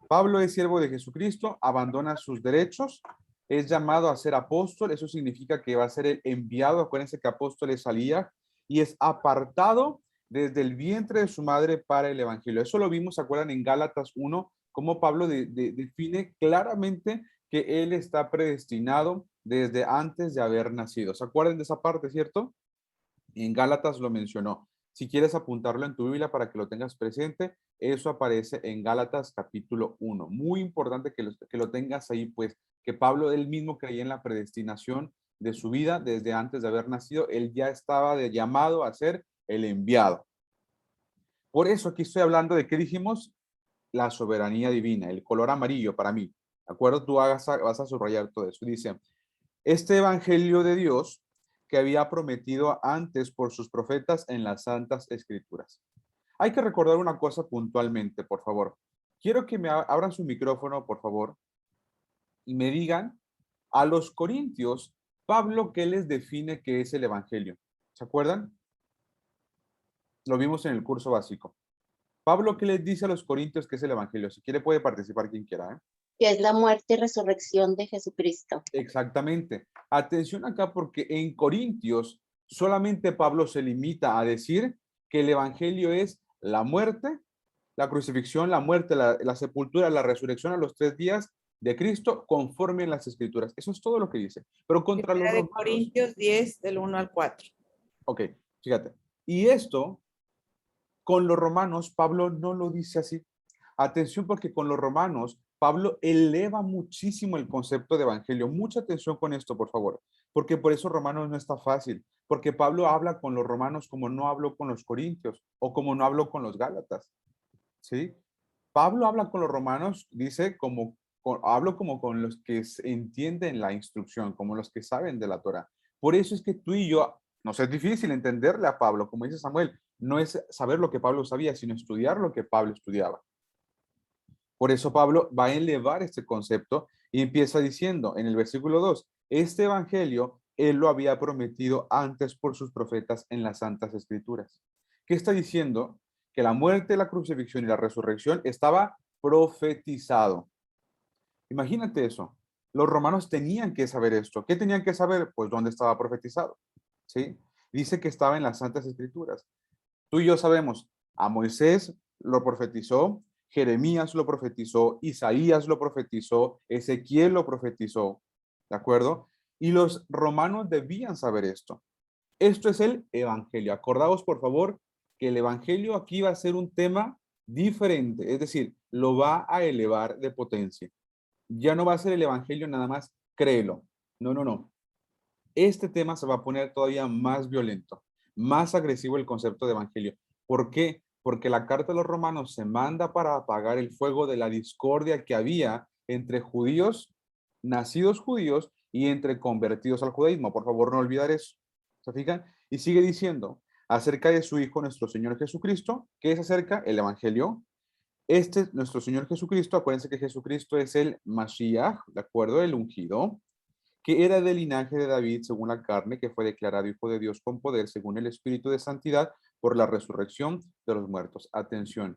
Pablo es siervo de Jesucristo, abandona sus derechos, es llamado a ser apóstol, eso significa que va a ser el enviado, acuérdense que apóstol es Salía, y es apartado desde el vientre de su madre para el evangelio. Eso lo vimos, ¿se acuerdan? En Gálatas 1, cómo Pablo define claramente que él está predestinado desde antes de haber nacido. ¿Se acuerdan de esa parte, cierto? En Gálatas lo mencionó. Si quieres apuntarlo en tu Biblia para que lo tengas presente, eso aparece en Gálatas capítulo 1. Muy importante que lo tengas ahí, pues, que Pablo él mismo creía en la predestinación de su vida desde antes de haber nacido. Él ya estaba llamado a ser el enviado. Por eso aquí estoy hablando de qué dijimos, la soberanía divina, el color amarillo para mí. ¿De acuerdo? Tú vas a subrayar todo eso. Dice, este evangelio de Dios que había prometido antes por sus profetas en las santas escrituras. Hay que recordar una cosa puntualmente, por favor. Quiero que me abran su micrófono, por favor, y me digan a los corintios, Pablo, ¿qué les define que es el evangelio? ¿Se acuerdan? Lo vimos en el curso básico. Pablo, ¿qué les dice a los corintios que es el evangelio? Si quiere puede participar quien quiera, ¿eh? Que es la muerte y resurrección de Jesucristo. Exactamente. Atención acá porque en Corintios solamente Pablo se limita a decir que el evangelio es la muerte, la crucifixión, la muerte, la sepultura, la resurrección a los 3 días de Cristo conforme en las escrituras. Eso es todo lo que dice. Pero contra los Primera de romanos, Corintios 10, del 1 al 4. ok, fíjate. Y esto con los romanos, Pablo no lo dice así. Atención porque con los romanos, Pablo eleva muchísimo el concepto de evangelio. Mucha atención con esto, por favor, porque por eso romanos no está fácil, porque Pablo habla con los romanos como no habló con los corintios o como no habló con los gálatas, ¿sí? Pablo habla con los romanos, dice, hablo como con los que entienden la instrucción, como los que saben de la Torah. Por eso es que tú y yo, nos es difícil entenderle a Pablo, como dice Samuel, no es saber lo que Pablo sabía, sino estudiar lo que Pablo estudiaba. Por eso Pablo va a elevar este concepto y empieza diciendo en el versículo 2, este evangelio él lo había prometido antes por sus profetas en las santas escrituras. ¿Qué está diciendo? Que la muerte, la crucifixión y la resurrección estaba profetizado. Imagínate eso. Los romanos tenían que saber esto. ¿Qué tenían que saber? Pues dónde estaba profetizado. ¿Sí? Dice que estaba en las santas escrituras. Tú y yo sabemos, a Moisés lo profetizó, Jeremías lo profetizó, Isaías lo profetizó, Ezequiel lo profetizó, ¿de acuerdo? Y los romanos debían saber esto. Esto es el evangelio. Acordaos, por favor, que el evangelio aquí va a ser un tema diferente, es decir, lo va a elevar de potencia. Ya no va a ser el evangelio nada más, créelo. No, no, no. Este tema se va a poner todavía más violento, más agresivo el concepto de evangelio. ¿Por qué? Porque la carta de los romanos se manda para apagar el fuego de la discordia que había entre judíos, nacidos judíos, y entre convertidos al judaísmo. Por favor, no olvidar eso. ¿Se fijan? Y sigue diciendo acerca de su Hijo, nuestro Señor Jesucristo. ¿Qué es acerca? El evangelio. Este es nuestro Señor Jesucristo. Acuérdense que Jesucristo es el Mashiach, ¿de acuerdo? El ungido, que era del linaje de David según la carne, que fue declarado Hijo de Dios con poder según el Espíritu de Santidad por la resurrección de los muertos. Atención,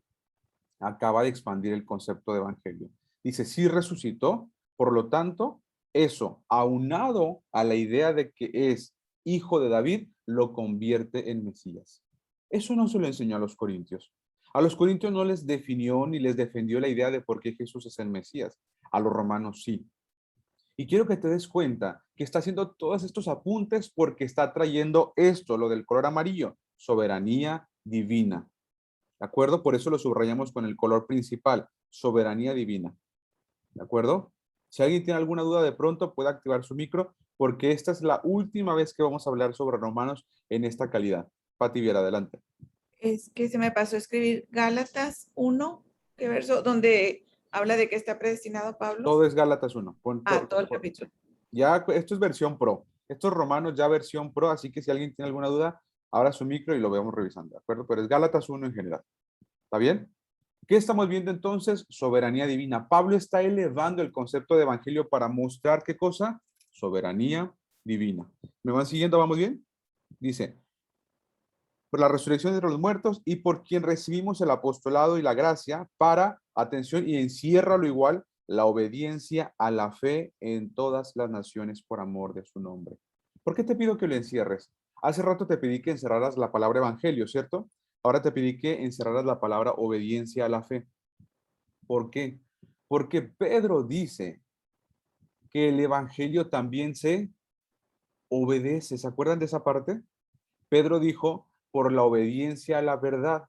acaba de expandir el concepto de evangelio. Dice, sí resucitó, por lo tanto, eso, aunado a la idea de que es hijo de David, lo convierte en Mesías. Eso no se lo enseñó a los corintios. A los corintios no les definió ni les defendió la idea de por qué Jesús es el Mesías. A los romanos sí. Y quiero que te des cuenta que está haciendo todos estos apuntes porque está trayendo esto, lo del color amarillo, soberanía divina. ¿De acuerdo? Por eso lo subrayamos con el color principal, soberanía divina. ¿De acuerdo? Si alguien tiene alguna duda de pronto puede activar su micro porque esta es la última vez que vamos a hablar sobre Romanos en esta calidad. Pati Viera, adelante. Es que se me pasó a escribir Gálatas 1, ¿qué verso? Donde habla de que está predestinado Pablo. Todo es Gálatas 1. Todo el capítulo. Ya, esto es versión pro. Esto es Romanos ya versión pro, así que si alguien tiene alguna duda, abra su micro y lo vamos revisando, ¿de acuerdo? Pero es Gálatas 1 en general. ¿Está bien? ¿Qué estamos viendo entonces? Soberanía divina. Pablo está elevando el concepto de evangelio para mostrar qué cosa? Soberanía divina. ¿Me van siguiendo? ¿Vamos bien? Dice, por la resurrección de los muertos y por quien recibimos el apostolado y la gracia para atención, y enciérralo igual, la obediencia a la fe en todas las naciones por amor de su nombre. ¿Por qué te pido que lo encierres? Hace rato te pedí que encerraras la palabra evangelio, ¿cierto? Ahora te pedí que encerraras la palabra obediencia a la fe. ¿Por qué? Porque Pedro dice que el evangelio también se obedece. ¿Se acuerdan de esa parte? Pedro dijo, por la obediencia a la verdad.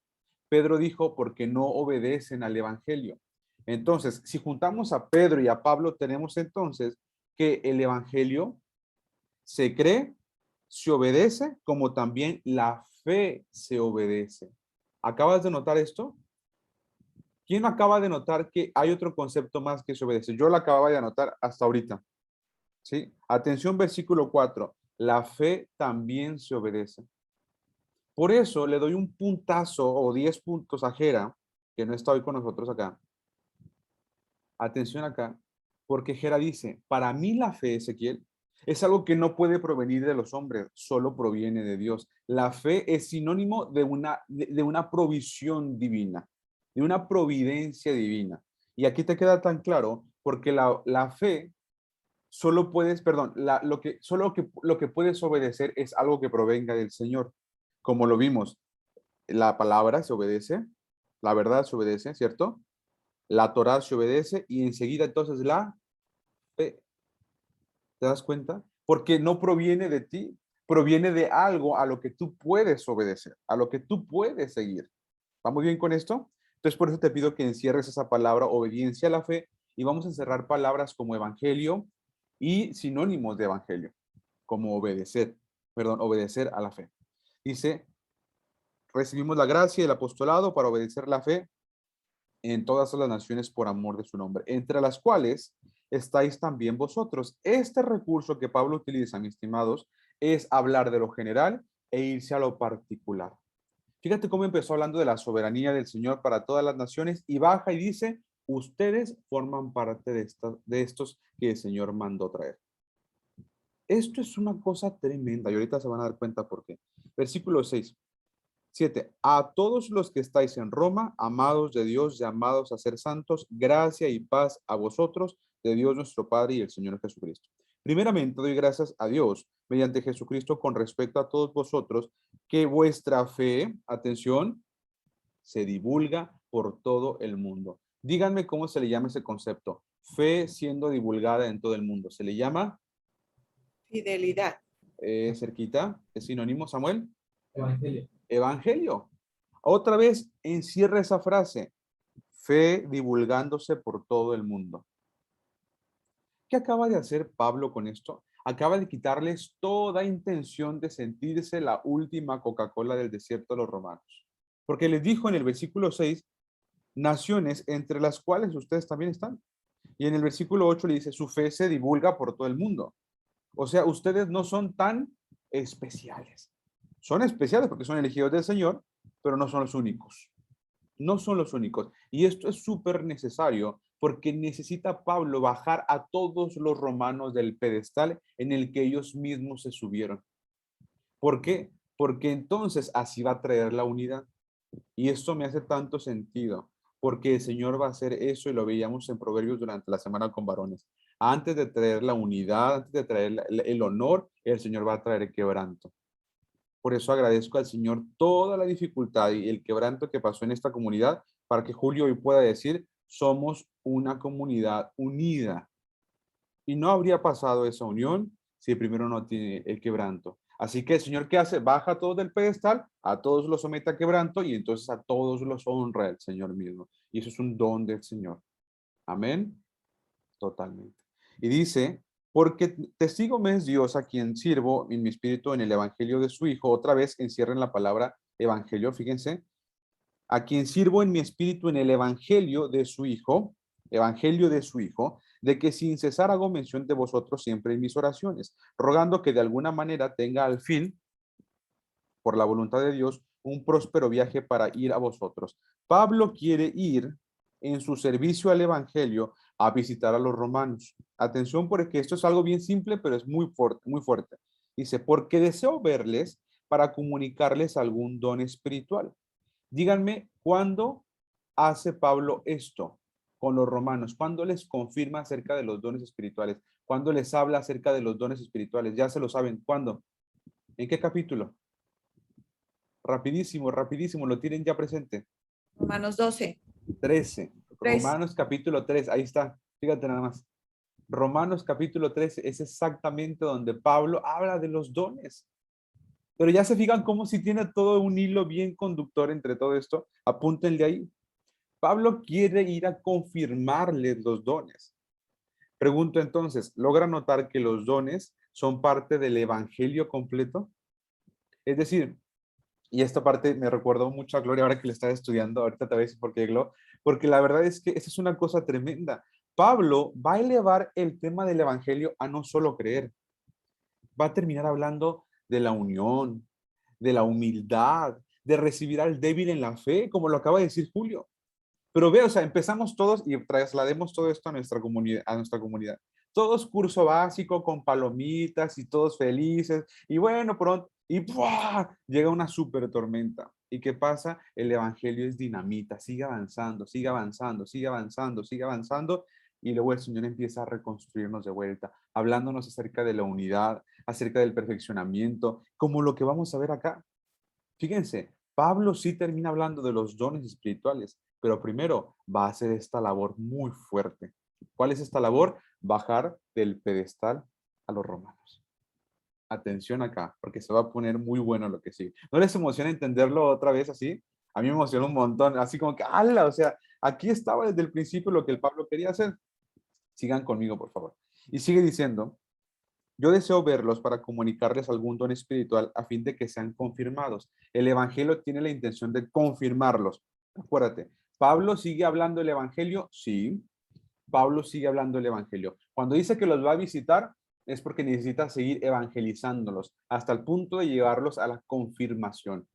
Pedro dijo, porque no obedecen al evangelio. Entonces, si juntamos a Pedro y a Pablo, tenemos entonces que el evangelio se cree, se obedece, como también la fe se obedece. ¿Acabas de notar esto? ¿Quién acaba de notar que hay otro concepto más que se obedece? Yo lo acababa de anotar hasta ahorita. ¿Sí? Atención, versículo 4. La fe también se obedece. Por eso le doy un puntazo o 10 puntos a Jera, que no está hoy con nosotros acá. Atención acá, porque Jera dice, para mí la fe, Ezequiel, es algo que no puede provenir de los hombres, solo proviene de Dios. La fe es sinónimo de una provisión divina, de una providencia divina. Y aquí te queda tan claro, porque la fe solo puedes, perdón, lo que puedes obedecer es algo que provenga del Señor. Como lo vimos, la palabra se obedece, la verdad se obedece, ¿cierto? La Torá se obedece y enseguida entonces la fe. ¿Te das cuenta? Porque no proviene de ti, proviene de algo a lo que tú puedes obedecer, a lo que tú puedes seguir. ¿Vamos bien con esto? Entonces, por eso te pido que encierres esa palabra obediencia a la fe y vamos a encerrar palabras como evangelio y sinónimos de evangelio, como obedecer, perdón, obedecer a la fe. Dice, recibimos la gracia y el apostolado para obedecer la fe en todas las naciones por amor de su nombre, entre las cuales estáis también vosotros. Este recurso que Pablo utiliza, mis estimados, es hablar de lo general e irse a lo particular. Fíjate cómo empezó hablando de la soberanía del Señor para todas las naciones y baja y dice, ustedes forman parte de estos que el Señor mandó traer. Esto es una cosa tremenda y ahorita se van a dar cuenta por qué. Versículo 6. 7. A todos los que estáis en Roma, amados de Dios, llamados a ser santos, gracia y paz a vosotros, de Dios nuestro Padre y el Señor Jesucristo. Primeramente, doy gracias a Dios mediante Jesucristo con respecto a todos vosotros, que vuestra fe, atención, se divulga por todo el mundo. Díganme cómo se le llama ese concepto. Fe siendo divulgada en todo el mundo. ¿Se le llama? Fidelidad. Cerquita. ¿Es sinónimo, Samuel? Evangelio. Evangelio. Otra vez encierra esa frase, fe divulgándose por todo el mundo. ¿Qué acaba de hacer Pablo con esto? Acaba de quitarles toda intención de sentirse la última Coca-Cola del desierto a los romanos. Porque les dijo en el versículo 6, naciones entre las cuales ustedes también están. Y en el versículo 8 le dice, su fe se divulga por todo el mundo. O sea, ustedes no son tan especiales. Son especiales porque son elegidos del Señor, pero no son los únicos. No son los únicos. Y esto es súper necesario porque necesita Pablo bajar a todos los romanos del pedestal en el que ellos mismos se subieron. ¿Por qué? Porque entonces así va a traer la unidad. Y esto me hace tanto sentido, porque el Señor va a hacer eso y lo veíamos en Proverbios durante la semana con varones. Antes de traer la unidad, antes de traer el honor, el Señor va a traer quebranto. Por eso agradezco al Señor toda la dificultad y el quebranto que pasó en esta comunidad para que Julio hoy pueda decir, somos una comunidad unida. Y no habría pasado esa unión si primero no tiene el quebranto. Así que el Señor, ¿qué hace? Baja a todos del pedestal, a todos los somete a quebranto y entonces a todos los honra el Señor mismo. Y eso es un don del Señor. Amén. Totalmente. Y dice, porque testigo me es Dios a quien sirvo en mi espíritu en el evangelio de su Hijo. Otra vez encierren la palabra evangelio, fíjense. A quien sirvo en mi espíritu en el evangelio de su Hijo, de que sin cesar hago mención de vosotros siempre en mis oraciones, rogando que de alguna manera tenga al fin, por la voluntad de Dios, un próspero viaje para ir a vosotros. Pablo quiere ir en su servicio al evangelio a visitar a los romanos. Atención porque esto es algo bien simple, pero es muy fuerte, muy fuerte. Dice, porque deseo verles para comunicarles algún don espiritual. Díganme, ¿cuándo hace Pablo esto? con los romanos? ¿Cuándo les confirma acerca de los dones espirituales? ¿Cuándo les habla acerca de los dones espirituales? Ya se lo saben. ¿Cuándo? ¿En qué capítulo? Rapidísimo, rapidísimo, lo tienen ya presente. Romanos 12. 13. 3. Romanos capítulo 3, ahí está. Fíjate nada más. Romanos capítulo 13 es exactamente donde Pablo habla de los dones. Pero ya se fijan cómo si tiene todo un hilo bien conductor entre todo esto. Apúntenle ahí. Pablo quiere ir a confirmarles los dones. Pregunto entonces, ¿logra notar que los dones son parte del evangelio completo? Es decir, y esta parte me recuerdo mucho a Gloria ahora que le estaba estudiando, ahorita te voy a decir por qué, Glo, porque la verdad es que esa es una cosa tremenda. Pablo va a elevar el tema del evangelio a no solo creer, va a terminar hablando de la unión, de la humildad, de recibir al débil en la fe, como lo acaba de decir Julio. Pero ve, o sea, empezamos todos y traslademos todo esto a nuestra comunidad. Todos curso básico con palomitas y todos felices. Y bueno, pronto, y ¡buah! Llega una super tormenta. ¿Y qué pasa? El evangelio es dinamita, sigue avanzando, sigue avanzando, sigue avanzando, sigue avanzando. Y luego el Señor empieza a reconstruirnos de vuelta, hablándonos acerca de la unidad, acerca del perfeccionamiento, como lo que vamos a ver acá. Fíjense, Pablo sí termina hablando de los dones espirituales, pero primero va a hacer esta labor muy fuerte. ¿Cuál es esta labor? Bajar del pedestal a los romanos. Atención acá, porque se va a poner muy bueno lo que sigue. ¿No les emociona entenderlo otra vez así? A mí me emociona un montón, así como que, ¡hala! O sea, aquí estaba desde el principio lo que el Pablo quería hacer. Sigan conmigo, por favor. Y sigue diciendo, yo deseo verlos para comunicarles algún don espiritual a fin de que sean confirmados. El Evangelio tiene la intención de confirmarlos. Acuérdate, ¿Pablo sigue hablando el Evangelio? Sí, Pablo sigue hablando el Evangelio. Cuando dice que los va a visitar, es porque necesita seguir evangelizándolos hasta el punto de llevarlos a la confirmación.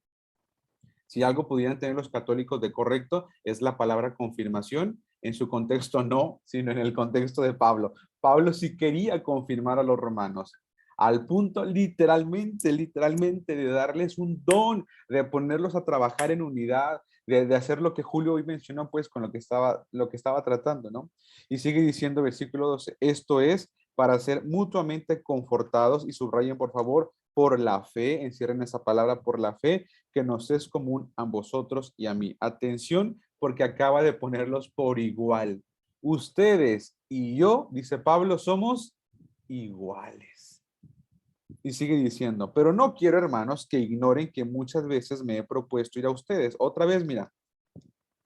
Si algo pudieran tener los católicos de correcto, es la palabra confirmación. En su contexto no, sino en el contexto de Pablo. Pablo sí quería confirmar a los romanos, al punto literalmente de darles un don, de ponerlos a trabajar en unidad, de hacer lo que Julio hoy mencionó, pues con lo que estaba tratando, ¿no? Y sigue diciendo versículo 12, esto es para ser mutuamente confortados, y subrayen por favor, por la fe, encierren esa palabra, por la fe, que nos es común a vosotros y a mí. Atención, porque acaba de ponerlos por igual. Ustedes y yo, dice Pablo, somos iguales. Y sigue diciendo, pero no quiero, hermanos, que ignoren que muchas veces me he propuesto ir a ustedes. Otra vez, mira,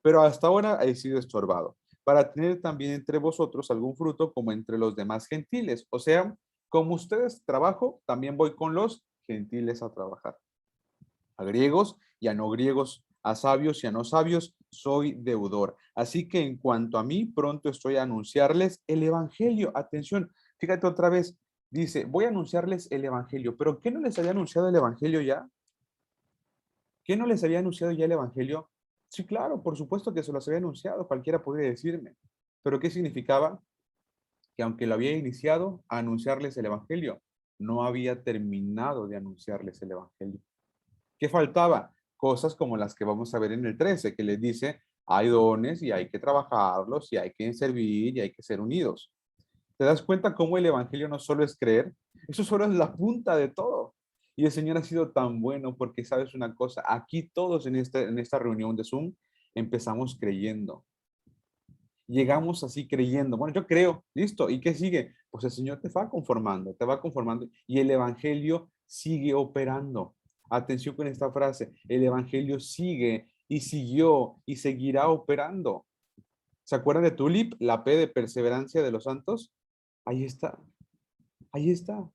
pero hasta ahora he sido estorbado, para tener también entre vosotros algún fruto como entre los demás gentiles. O sea, como ustedes trabajo, también voy con los gentiles a trabajar. A griegos y a no griegos, a sabios y a no sabios, soy deudor. Así que en cuanto a mí, pronto estoy a anunciarles el evangelio. Atención, fíjate otra vez, dice, voy a anunciarles el evangelio, pero ¿qué no les había anunciado el evangelio ya? ¿Qué no les había anunciado ya el evangelio? Sí, claro, por supuesto que se los había anunciado, cualquiera podría decirme. Pero ¿qué significaba? Que aunque lo había iniciado a anunciarles el evangelio, no había terminado de anunciarles el evangelio. ¿Qué faltaba? Cosas como las que vamos a ver en el 13, que les dice, hay dones y hay que trabajarlos y hay que servir y hay que ser unidos. ¿Te das cuenta cómo el evangelio no solo es creer? Eso solo es la punta de todo. Y el Señor ha sido tan bueno porque sabes una cosa, aquí todos en esta reunión de Zoom empezamos creyendo. Llegamos así creyendo. Bueno, yo creo, listo. ¿Y qué sigue? Pues el Señor te va conformando y el evangelio sigue operando. Atención con esta frase, el evangelio sigue y siguió y seguirá operando. ¿Se acuerdan de Tulip, la P de perseverancia de los santos? Ahí está, ahí está.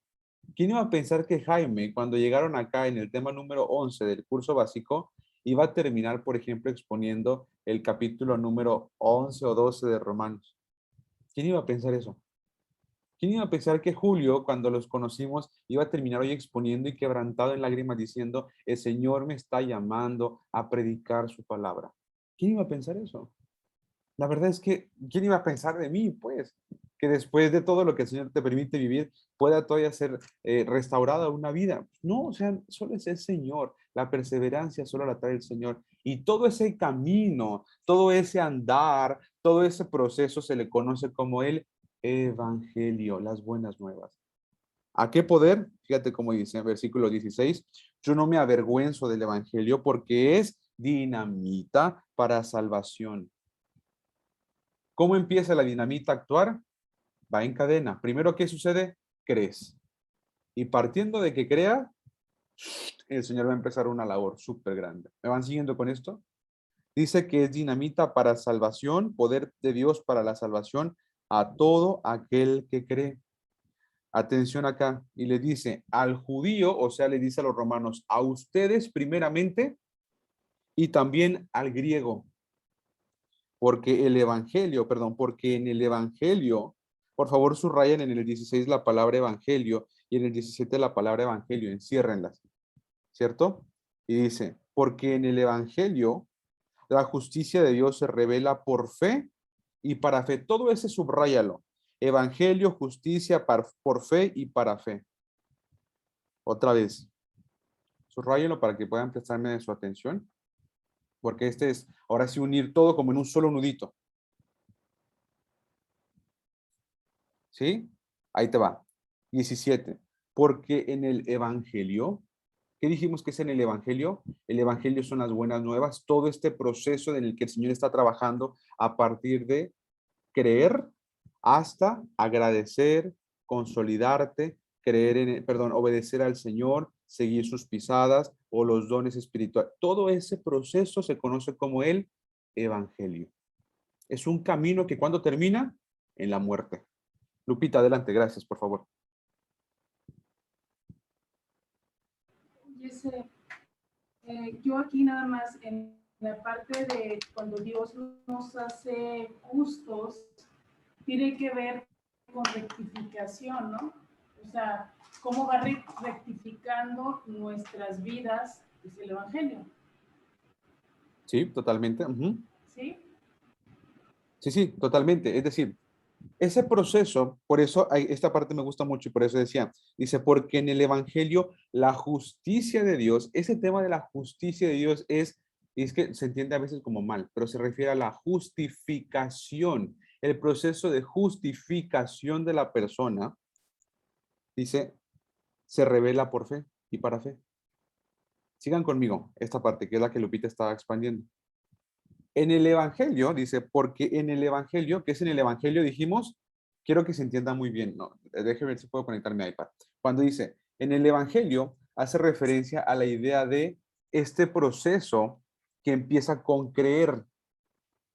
¿Quién iba a pensar que Jaime, cuando llegaron acá en el tema número 11 del curso básico, iba a terminar, por ejemplo, exponiendo el capítulo número 11 o 12 de Romanos? ¿Quién iba a pensar eso? ¿Quién iba a pensar que Julio, cuando los conocimos, iba a terminar hoy exponiendo y quebrantado en lágrimas diciendo, el Señor me está llamando a predicar su palabra? ¿Quién iba a pensar eso? La verdad es que, ¿quién iba a pensar de mí, pues? Que después de todo lo que el Señor te permite vivir, pueda todavía ser restaurada una vida. No, o sea, solo es el Señor. La perseverancia solo la trae el Señor. Y todo ese camino, todo ese andar, todo ese proceso se le conoce como el evangelio, las buenas nuevas. ¿A qué poder? Fíjate cómo dice en versículo 16, yo no me avergüenzo del evangelio porque es dinamita para salvación. ¿Cómo empieza la dinamita a actuar? Va en cadena. Primero, ¿qué sucede? Crees. Y partiendo de que crea, el Señor va a empezar una labor súper grande. ¿Me van siguiendo con esto? Dice que es dinamita para salvación, poder de Dios para la salvación a todo aquel que cree. Atención acá. Y le dice al judío, o sea, le dice a los romanos, a ustedes primeramente y también al griego. Porque el evangelio, perdón, porque en el evangelio, por favor subrayen en el 16 la palabra evangelio y en el 17 la palabra evangelio, enciérrenlas, ¿cierto? Y dice, porque en el evangelio la justicia de Dios se revela por fe y para fe. Todo ese subráyalo. Evangelio, justicia, por fe y para fe. Otra vez. Subráyalo para que puedan prestarme su atención. Porque este es, ahora sí, unir todo como en un solo nudito. ¿Sí? Ahí te va. 17. Porque en el Evangelio, ¿qué dijimos que es en el Evangelio? El Evangelio son las buenas nuevas, todo este proceso en el que el Señor está trabajando a partir de creer hasta agradecer, consolidarte, creer en, perdón, obedecer al Señor, seguir sus pisadas o los dones espirituales. Todo ese proceso se conoce como el Evangelio. Es un camino que cuando termina, en la muerte. Lupita, adelante, gracias, por favor. Yo aquí nada más en la parte de cuando Dios nos hace justos, tiene que ver con rectificación, ¿no? O sea, cómo va rectificando nuestras vidas, es el Evangelio. Sí, totalmente. ¿Sí? Sí, totalmente. Es decir, ese proceso, por eso esta parte me gusta mucho y por eso decía, dice, porque en el Evangelio la justicia de Dios, ese tema de la justicia de Dios es que se entiende a veces como mal, pero se refiere a la justificación, el proceso de justificación de la persona, dice, se revela por fe y para fe. Sigan conmigo esta parte que es la que Lupita estaba expandiendo. En el Evangelio, dice, porque en el Evangelio, ¿qué es en el Evangelio? Dijimos, quiero que se entienda muy bien, no, déjeme ver si puedo conectar mi iPad. Cuando dice, en el Evangelio, hace referencia a la idea de este proceso que empieza con creer.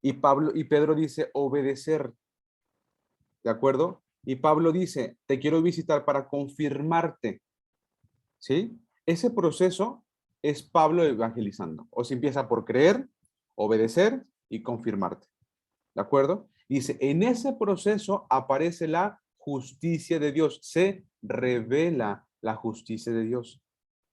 Y Pablo y Pedro dice, obedecer. ¿De acuerdo? Y Pablo dice, te quiero visitar para confirmarte. ¿Sí? Ese proceso es Pablo evangelizando. O se empieza por creer, obedecer y confirmarte. ¿De acuerdo? Dice, en ese proceso aparece la justicia de Dios. Se revela la justicia de Dios.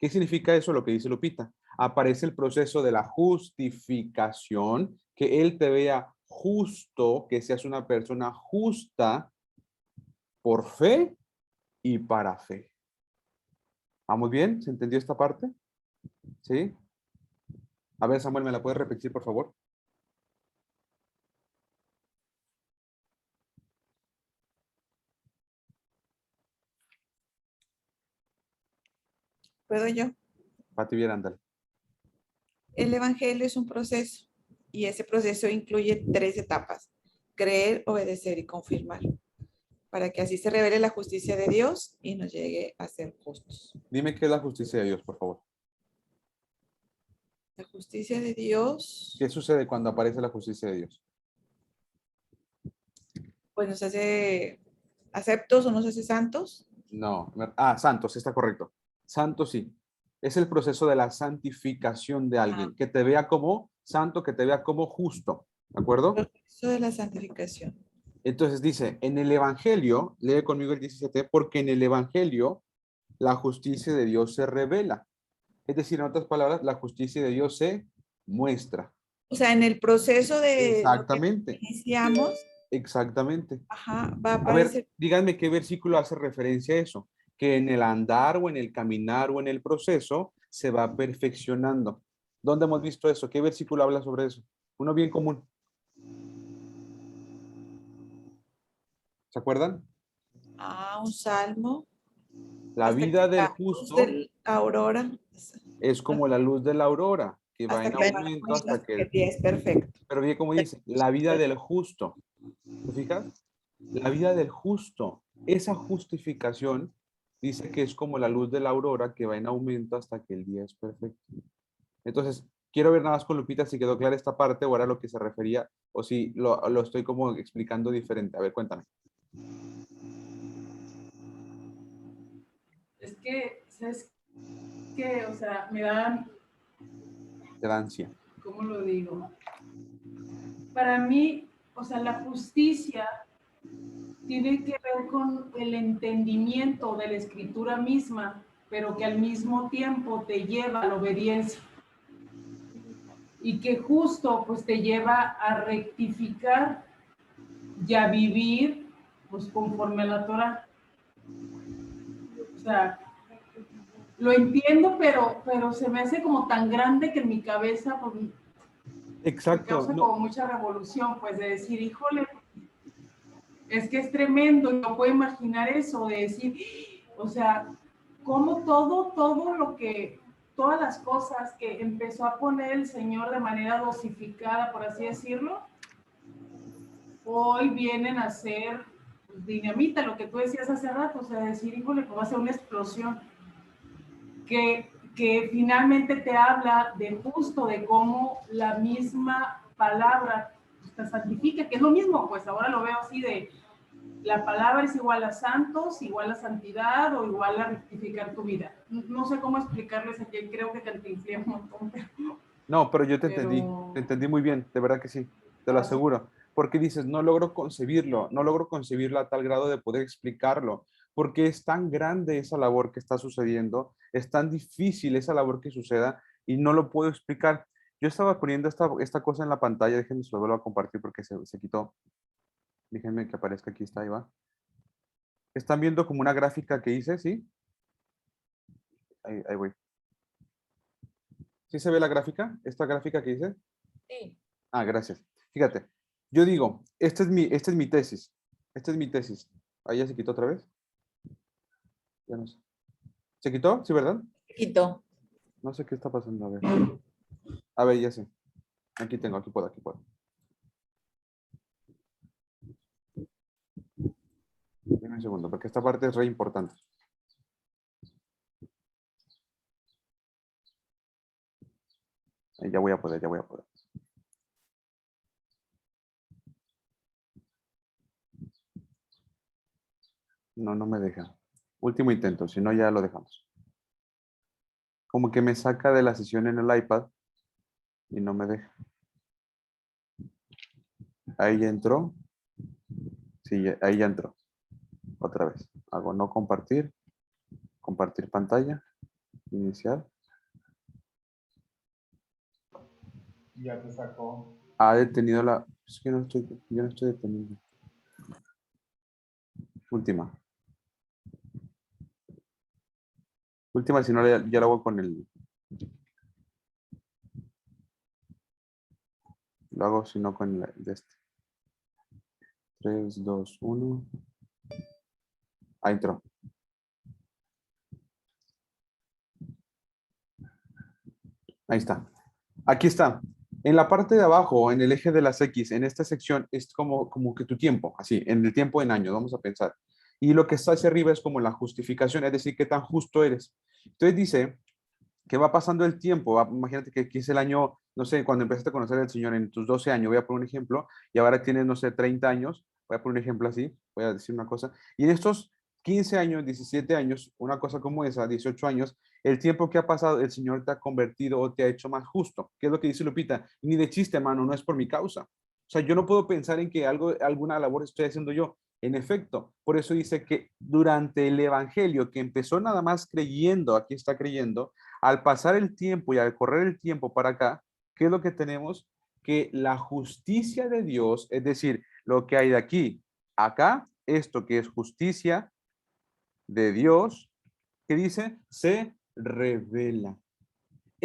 ¿Qué significa eso? Lo que dice Lupita. Aparece el proceso de la justificación, que Él te vea justo, que seas una persona justa por fe y para fe. ¿Vamos bien? ¿Se entendió esta parte? ¿Sí? A ver, Samuel, ¿me la puedes repetir, por favor? ¿Puedo yo? Pati, bien, ándale. El Evangelio es un proceso y ese proceso incluye 3 etapas: creer, obedecer y confirmar, para que así se revele la justicia de Dios y nos llegue a ser justos. Dime qué es la justicia de Dios, por favor. La justicia de Dios, ¿Qué sucede cuando aparece la justicia de Dios? pues nos hace aceptos o nos hace santos. No. Santos, está correcto. Santo sí. Es el proceso de la santificación de alguien, que te vea como santo, que te vea como justo. ¿De acuerdo? El proceso de la santificación. Entonces dice, en el Evangelio, lee conmigo el 17, porque en el Evangelio la justicia de Dios se revela. Es decir, en otras palabras, la justicia de Dios se muestra. O sea, en el proceso de lo que Exactamente. iniciamos, Exactamente. va a A ver, aparecer. díganme qué versículo hace referencia a eso. Que en el andar o en el caminar o en el proceso se va perfeccionando. ¿Dónde hemos visto eso? ¿Qué versículo habla sobre eso? Uno bien común. ¿Se acuerdan? Un salmo. La Hasta vida que del la luz justo de la aurora, es como la luz de la aurora, que va hasta en que va aumento hasta hasta que el que... día es perfecto. Pero bien como dice, la vida del justo. ¿Te fijas? La vida del justo. Esa justificación dice que es como la luz de la aurora que va en aumento hasta que el día es perfecto. Entonces, quiero ver nada más con Lupita si quedó clara esta parte o era lo que se refería o si lo estoy como explicando diferente. A ver, cuéntame. Es que, ¿sabes qué? O sea, me dan, Te da ansia. ¿cómo lo digo? Para mí, o sea, la justicia tiene que ver con el entendimiento de la escritura misma, pero que al mismo tiempo te lleva a la obediencia. Y que justo pues te lleva a rectificar y a vivir pues conforme a la Torah. O sea, lo entiendo, pero se me hace como tan grande que en mi cabeza pues, me Exacto. causa como mucha revolución, pues de decir, híjole, es que es tremendo, no puedo imaginar eso, de decir, o sea, cómo todo lo que, todas las cosas que empezó a poner el Señor de manera dosificada, por así decirlo, hoy vienen a ser pues, dinamita, lo que tú decías hace rato, o sea, decir, híjole, pues va a ser una explosión, que finalmente te habla de justo, de cómo la misma palabra te santifica, que es lo mismo, pues ahora lo veo así de, la palabra es igual a santos, igual a santidad o igual a rectificar tu vida. No sé cómo explicarles aquí, creo que cantinflé un montón. No, pero yo te Pero... entendí muy bien, de verdad que sí, te lo aseguro. Porque dices, no logro concebirlo, no logro concebirlo a tal grado de poder explicarlo, porque es tan grande esa labor que está sucediendo, es tan difícil esa labor que suceda y no lo puedo explicar. Yo estaba poniendo esta cosa en la pantalla, déjenme se lo vuelvo a compartir porque se quitó. Déjenme que aparezca aquí, está, ahí va. ¿Están viendo como una gráfica que hice, sí? Ahí voy. ¿Sí se ve la gráfica? ¿Esta gráfica que hice? Sí. Ah, gracias. Fíjate, yo digo, esta es mi tesis. Esta es mi tesis. Ahí ya se quitó otra vez. Ya no sé. ¿Se quitó? ¿Sí, verdad? Quito. No sé qué está pasando. A ver. A ver, ya sé. Aquí tengo, aquí puedo, aquí puedo. Dime un segundo, porque esta parte es re importante. Ahí ya voy a poder, ya voy a poder. No, no me deja. Último intento, si no ya lo dejamos. Como que me saca de la sesión en el iPad y no me deja. Ahí ya entró. Sí, ahí ya entró. Otra vez. Hago no compartir. Compartir pantalla. Iniciar. Ya te sacó. Ha detenido la... Es que yo no estoy detenido. Última. Última, si no ya lo hago con el... Lo hago si no con el de este. 3, 2, 1. Ahí entró. Ahí está. Aquí está. En la parte de abajo, en el eje de las X, en esta sección, es como que tu tiempo, así, en el tiempo en años, vamos a pensar. Y lo que está hacia arriba es como la justificación, es decir, qué tan justo eres. Entonces dice que va pasando el tiempo. Imagínate que aquí es el año, no sé, cuando empezaste a conocer al Señor en tus 12 años, voy a poner un ejemplo, y ahora tienes, no sé, 30 años, voy a poner un ejemplo así, voy a decir una cosa. Y en estos 15 años, 17 años, una cosa como esa, 18 años, el tiempo que ha pasado, el Señor te ha convertido o te ha hecho más justo. ¿Qué es lo que dice Lupita? Ni de chiste, hermano, no es por mi causa. O sea, yo no puedo pensar en que alguna labor estoy haciendo yo. En efecto, por eso dice que durante el Evangelio, que empezó nada más creyendo, aquí está creyendo, al pasar el tiempo y al correr el tiempo para acá, ¿qué es lo que tenemos? Que la justicia de Dios, es decir, lo que hay de aquí, acá, esto que es justicia de Dios, que dice, se revela.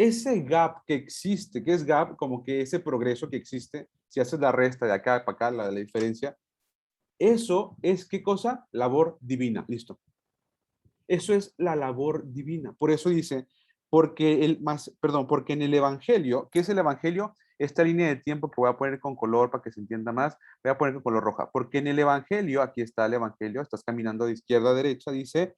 ese gap que existe, que es gap, como que ese progreso que existe, si haces la resta de acá para acá, la diferencia, eso es, ¿qué cosa? Labor divina, listo. Eso es la labor divina. Por eso dice, porque porque en el evangelio, ¿qué es el evangelio? Esta línea de tiempo que voy a poner con color para que se entienda más, voy a poner con color roja, porque en el evangelio, aquí está el evangelio, estás caminando de izquierda a derecha, dice,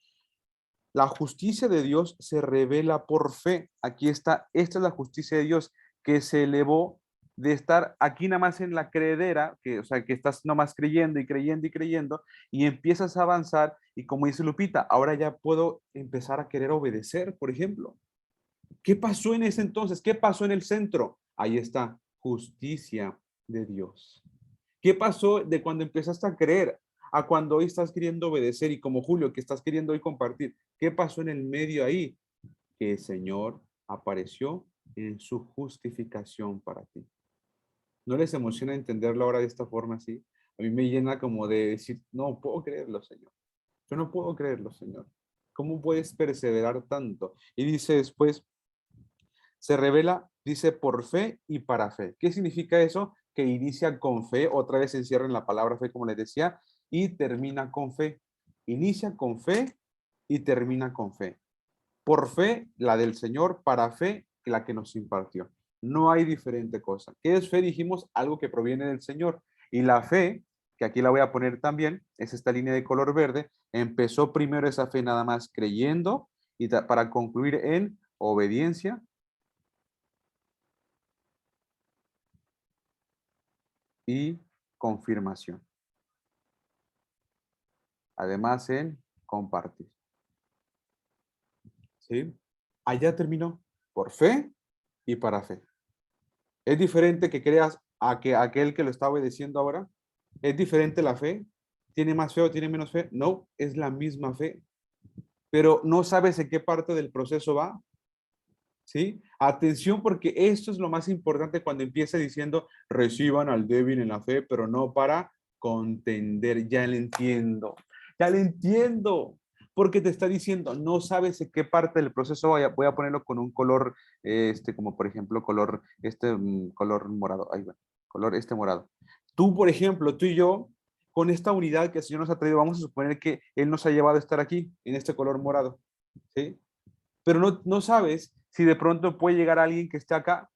la justicia de Dios se revela por fe. Aquí está, esta es la justicia de Dios que se elevó de estar aquí nada más en la creedera, que, o sea, que estás nomás creyendo y creyendo y creyendo, y empiezas a avanzar, y como dice Lupita, ahora ya puedo empezar a querer obedecer, por ejemplo. ¿Qué pasó en ese entonces? ¿Qué pasó en el centro? Ahí está, justicia de Dios. ¿Qué pasó de cuando empezaste a creer a cuando hoy estás queriendo obedecer y como Julio que estás queriendo hoy compartir? ¿Qué pasó en el medio ahí? Que el Señor apareció en su justificación para ti. ¿No les emociona entenderlo ahora de esta forma así? A mí me llena como de decir, no puedo creerlo, Señor. Yo no puedo creerlo, Señor. ¿Cómo puedes perseverar tanto? Y dice después, se revela, dice, por fe y para fe. ¿Qué significa eso? Que inicia con fe, otra vez se encierra en la palabra fe, como les decía, y termina con fe. Inicia con fe y termina con fe. Por fe, la del Señor, para fe, la que nos impartió. No hay diferente cosa. ¿Qué es fe? Dijimos algo que proviene del Señor. Y la fe, que aquí la voy a poner también, es esta línea de color verde, empezó primero esa fe nada más creyendo y para concluir en obediencia y confirmación. Además en compartir. ¿Sí? Allá terminó por fe y para fe. Es diferente que creas a que aquel que lo está obedeciendo ahora. Es diferente la fe. ¿Tiene más fe o tiene menos fe? No, es la misma fe. Pero no sabes en qué parte del proceso va. ¿Sí? Atención porque esto es lo más importante cuando empieza diciendo reciban al débil en la fe, pero no para contender. Ya le entiendo. Ya le entiendo. Porque te está diciendo, no sabes en qué parte del proceso voy a ponerlo con un color, como por ejemplo, color morado. Ahí va, color morado. Tú, por ejemplo, tú y yo, con esta unidad que el Señor nos ha traído, vamos a suponer que Él nos ha llevado a estar aquí, en este color morado. ¿Sí? Pero no sabes si de pronto puede llegar alguien que esté acá.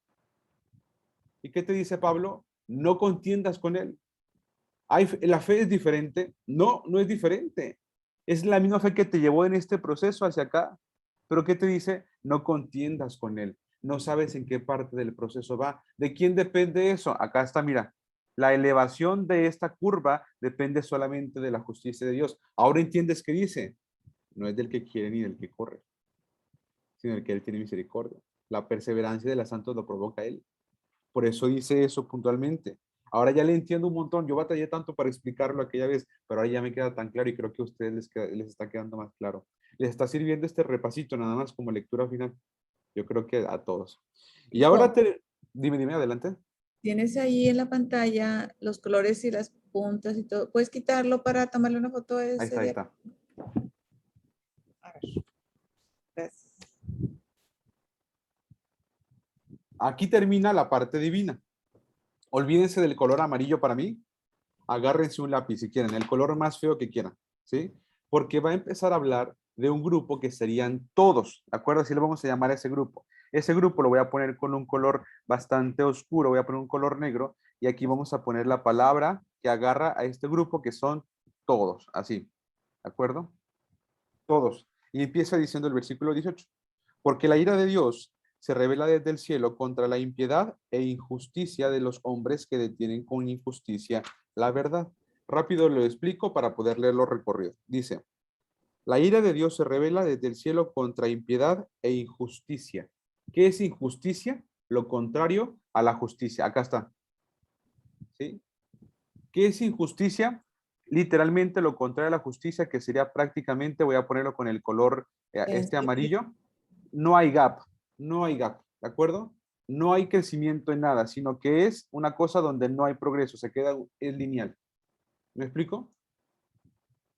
¿Y qué te dice Pablo? No contiendas con él. ¿La fe es diferente? No, no es diferente. Es la misma fe que te llevó en este proceso hacia acá. Pero ¿qué te dice? No contiendas con él. No sabes en qué parte del proceso va. ¿De quién depende eso? Acá está, mira. La elevación de esta curva depende solamente de la justicia de Dios. Ahora entiendes qué dice. No es del que quiere ni del que corre, sino el que Él tiene misericordia. La perseverancia de los santos lo provoca Él. Por eso dice eso puntualmente. Ahora ya le entiendo un montón. Yo batallé tanto para explicarlo aquella vez, pero ahora ya me queda tan claro y creo que a ustedes les está quedando más claro. Les está sirviendo este repasito nada más como lectura final. Yo creo que a todos. Y ahora dime, adelante. Tienes ahí en la pantalla los colores y las puntas y todo. ¿Puedes quitarlo para tomarle una foto de ese Ahí día? está. A ver. Gracias. Aquí termina la parte divina. Olvídense del color amarillo para mí. Agárrense un lápiz si quieren, el color más feo que quieran, ¿sí? Porque va a empezar a hablar de un grupo que serían todos, ¿de acuerdo? Así lo vamos a llamar a ese grupo. Ese grupo lo voy a poner con un color bastante oscuro, voy a poner un color negro y aquí vamos a poner la palabra que agarra a este grupo que son todos, así, ¿de acuerdo? Todos. Y empieza diciendo el versículo 18. Porque la ira de Dios se revela desde el cielo contra la impiedad e injusticia de los hombres que detienen con injusticia la verdad. Rápido lo explico para poder leerlo recorrido. Dice, la ira de Dios se revela desde el cielo contra impiedad e injusticia. ¿Qué es injusticia? Lo contrario a la justicia. Acá está. ¿Sí? ¿Qué es injusticia? Literalmente lo contrario a la justicia, que sería prácticamente, voy a ponerlo con el color amarillo, no hay gap, ¿de acuerdo? No hay crecimiento en nada, sino que es una cosa donde no hay progreso, es lineal. ¿Me explico?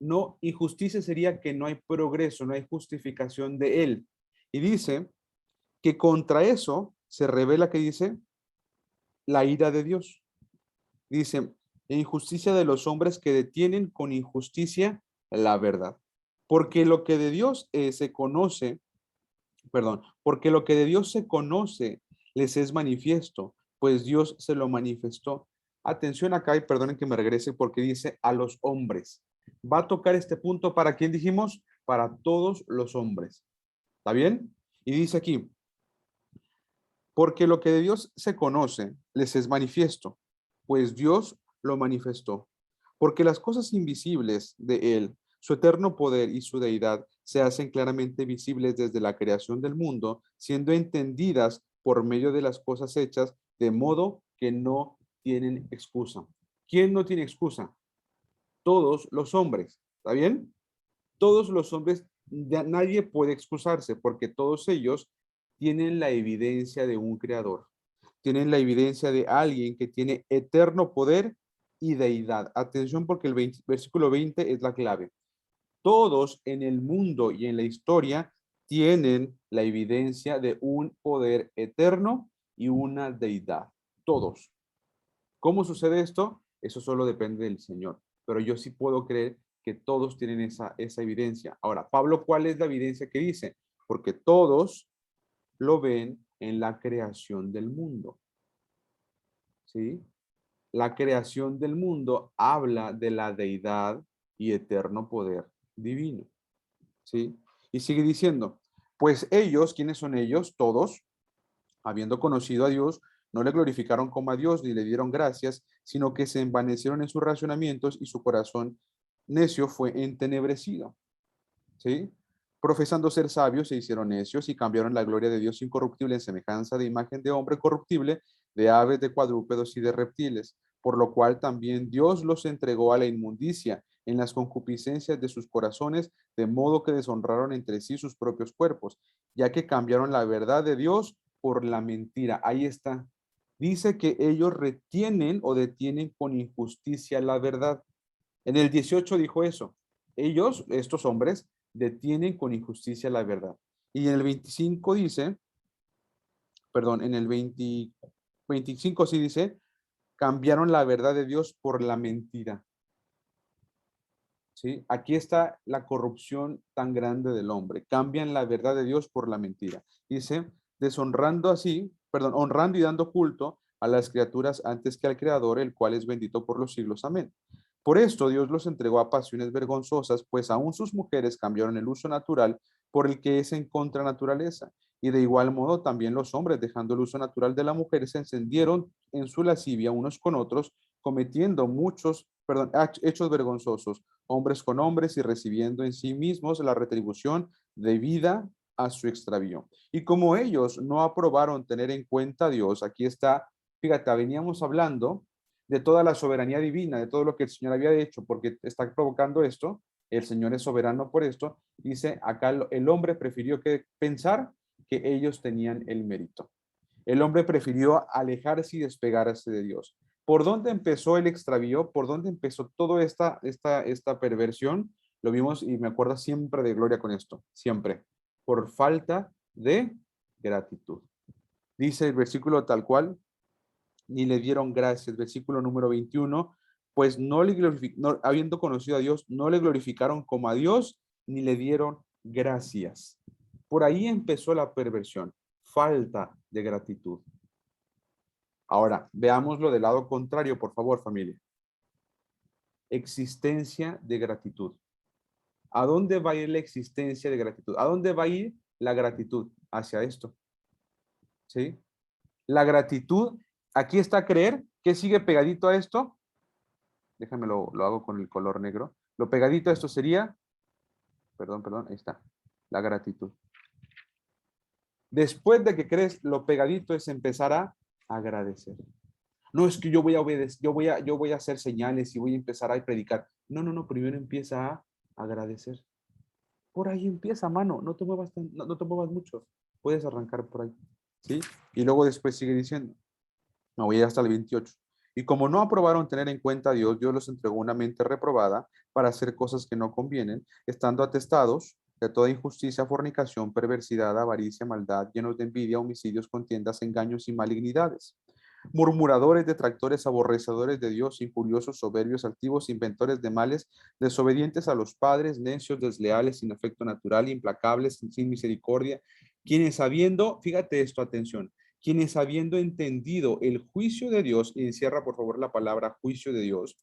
No, injusticia sería que no hay progreso, no hay justificación de él. Y dice que contra eso se revela que dice la ira de Dios. Dice, injusticia de los hombres que detienen con injusticia la verdad. Porque lo que de Dios se conoce, perdón, porque lo que de Dios se conoce les es manifiesto, pues Dios se lo manifestó. Atención acá y perdonen que me regrese porque dice a los hombres. Va a tocar este punto para quién dijimos, para todos los hombres. ¿Está bien? Y dice aquí, porque lo que de Dios se conoce les es manifiesto, pues Dios lo manifestó. Porque las cosas invisibles de Él, su eterno poder y su deidad, se hacen claramente visibles desde la creación del mundo, siendo entendidas por medio de las cosas hechas, de modo que no tienen excusa. ¿Quién no tiene excusa? Todos los hombres. ¿Está bien? Todos los hombres, nadie puede excusarse porque todos ellos tienen la evidencia de un creador. Tienen la evidencia de alguien que tiene eterno poder y deidad. Atención porque el versículo 20 es la clave. Todos en el mundo y en la historia tienen la evidencia de un poder eterno y una deidad. Todos. ¿Cómo sucede esto? Eso solo depende del Señor. Pero yo sí puedo creer que todos tienen esa evidencia. Ahora, Pablo, ¿cuál es la evidencia que dice? Porque todos lo ven en la creación del mundo. ¿Sí? La creación del mundo habla de la deidad y eterno poder divino. ¿Sí? Y sigue diciendo, pues ellos, ¿quiénes son ellos? Todos, habiendo conocido a Dios, no le glorificaron como a Dios ni le dieron gracias, sino que se envanecieron en sus razonamientos y su corazón necio fue entenebrecido. ¿Sí? Profesando ser sabios, se hicieron necios y cambiaron la gloria de Dios incorruptible en semejanza de imagen de hombre corruptible, de aves, de cuadrúpedos y de reptiles, por lo cual también Dios los entregó a la inmundicia en las concupiscencias de sus corazones, de modo que deshonraron entre sí sus propios cuerpos, ya que cambiaron la verdad de Dios por la mentira. Ahí está. Dice que ellos retienen o detienen con injusticia la verdad. En el 18 dijo eso. Ellos, estos hombres, detienen con injusticia la verdad. Y en el 25 dice, perdón, en el 25 sí dice, cambiaron la verdad de Dios por la mentira. ¿Sí? Aquí está la corrupción tan grande del hombre. Cambian la verdad de Dios por la mentira. Dice, deshonrando así, perdón, honrando y dando culto a las criaturas antes que al Creador, el cual es bendito por los siglos. Amén. Por esto Dios los entregó a pasiones vergonzosas, pues aún sus mujeres cambiaron el uso natural por el que es en contra naturaleza. Y de igual modo también los hombres, dejando el uso natural de la mujer, se encendieron en su lascivia unos con otros, cometiendo hechos vergonzosos, hombres con hombres y recibiendo en sí mismos la retribución debida a su extravío. Y como ellos no aprobaron tener en cuenta a Dios, aquí está, fíjate, veníamos hablando de toda la soberanía divina, de todo lo que el Señor había hecho, porque está provocando esto, el Señor es soberano por esto, dice acá el hombre prefirió pensar que ellos tenían el mérito. El hombre prefirió alejarse y despegarse de Dios. ¿Por dónde empezó el extravío? ¿Por dónde empezó toda esta perversión? Lo vimos y me acuerdo siempre de Gloria con esto, siempre. Por falta de gratitud. Dice el versículo tal cual, ni le dieron gracias. Versículo número 21, pues habiendo conocido a Dios, no le glorificaron como a Dios, ni le dieron gracias. Por ahí empezó la perversión, falta de gratitud. Ahora, veámoslo del lado contrario, por favor, familia. Existencia de gratitud. ¿A dónde va a ir la existencia de gratitud? ¿A dónde va a ir la gratitud? Hacia esto. ¿Sí? La gratitud, aquí está creer. ¿Qué sigue pegadito a esto? Déjame lo hago con el color negro. Lo pegadito a esto sería, perdón, ahí está, la gratitud. Después de que crees, lo pegadito es empezar a agradecer. No es que yo voy a obedecer, yo voy a hacer señales y voy a empezar a predicar. No, primero empieza a agradecer. Por ahí empieza, mano, no te muevas mucho. Puedes arrancar por ahí, ¿sí? Y luego después sigue diciendo, me voy hasta el 28. Y como no aprobaron tener en cuenta a Dios, Dios los entregó una mente reprobada para hacer cosas que no convienen, estando atestados de toda injusticia, fornicación, perversidad, avaricia, maldad, llenos de envidia, homicidios, contiendas, engaños y malignidades. Murmuradores, detractores, aborrecedores de Dios, injuriosos, soberbios, altivos, inventores de males, desobedientes a los padres, necios, desleales, sin afecto natural, implacables, sin misericordia, quienes habiendo, fíjate esto, atención, quienes habiendo entendido el juicio de Dios, y encierra por favor la palabra juicio de Dios,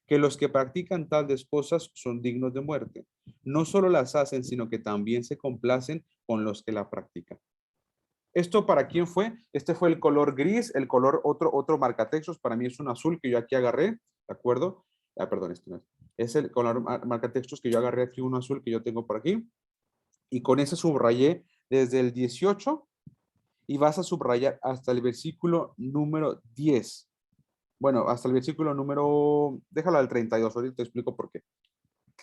que los que practican tales cosas son dignos de muerte. No solo las hacen, sino que también se complacen con los que la practican. ¿Esto para quién fue? Este fue el color gris, el color otro marcatextos. Para mí es un azul que yo aquí agarré, ¿de acuerdo? Ah, perdón, este no es. Es el color marcatextos que yo agarré aquí, uno azul que yo tengo por aquí. Y con ese subrayé desde el 18 y vas a subrayar hasta el versículo número 10. Bueno, hasta el versículo número, déjalo al 32, ahorita te explico por qué.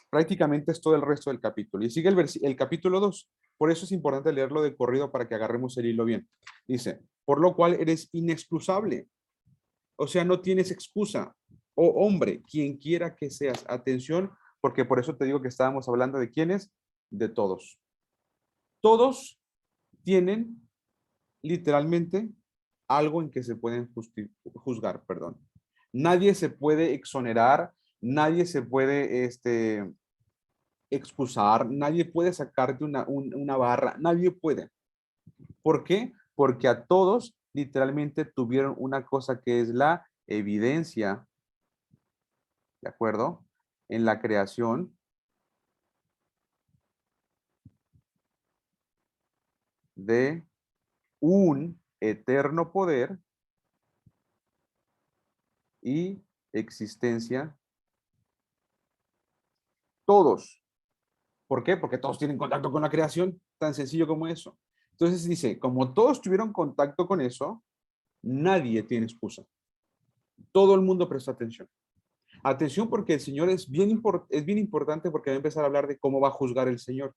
Prácticamente es todo el resto del capítulo. Y sigue el capítulo 2. Por eso es importante leerlo de corrido para que agarremos el hilo bien. Dice, por lo cual eres inexcusable. O sea, no tienes excusa. Oh hombre, quien quiera que seas. Atención, porque por eso te digo que estábamos hablando de quiénes, de todos. Todos tienen literalmente algo en que se pueden juzgar, perdón. Nadie se puede exonerar, nadie se puede excusar, nadie puede sacarte una barra, nadie puede. ¿Por qué? Porque a todos literalmente tuvieron una cosa que es la evidencia, ¿de acuerdo? En la creación de un eterno poder y existencia. Todos. ¿Por qué? Porque todos tienen contacto con la creación, tan sencillo como eso. Entonces dice, como todos tuvieron contacto con eso, nadie tiene excusa. Todo el mundo presta atención. Atención porque el Señor es bien importante porque va a empezar a hablar de cómo va a juzgar el Señor.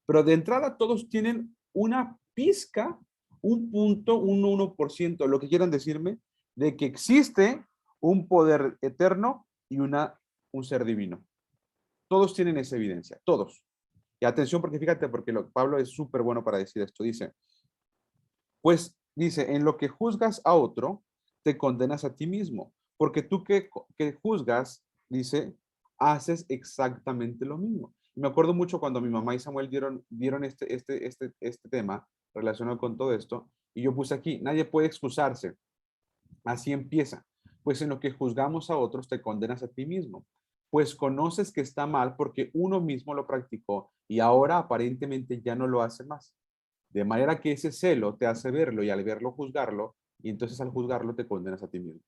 Pero de entrada todos tienen una pizca, un punto, un 1%, lo que quieran decirme, de que existe un poder eterno y un ser divino. Todos tienen esa evidencia, todos. Y atención porque fíjate, porque Pablo es súper bueno para decir esto. Dice, pues dice, en lo que juzgas a otro, te condenas a ti mismo. Porque tú que juzgas, dice, haces exactamente lo mismo. Y me acuerdo mucho cuando mi mamá y Samuel dieron este tema relacionado con todo esto. Y yo puse aquí, nadie puede excusarse. Así empieza. Pues en lo que juzgamos a otros, te condenas a ti mismo. Pues conoces que está mal porque uno mismo lo practicó y ahora aparentemente ya no lo hace más. De manera que ese celo te hace verlo y al verlo juzgarlo, y entonces al juzgarlo te condenas a ti mismo.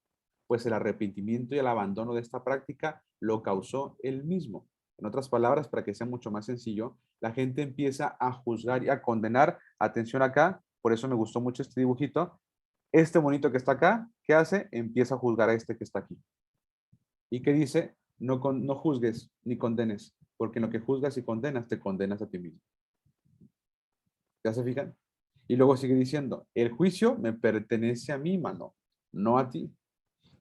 Pues el arrepentimiento y el abandono de esta práctica lo causó él mismo. En otras palabras, para que sea mucho más sencillo, la gente empieza a juzgar y a condenar. Atención acá, por eso me gustó mucho este dibujito. Este monito que está acá, ¿qué hace? Empieza a juzgar a este que está aquí. ¿Y qué dice? No juzgues ni condenes, porque en lo que juzgas y condenas, te condenas a ti mismo. ¿Ya se fijan? Y luego sigue diciendo, el juicio me pertenece a mí, mano, no a ti.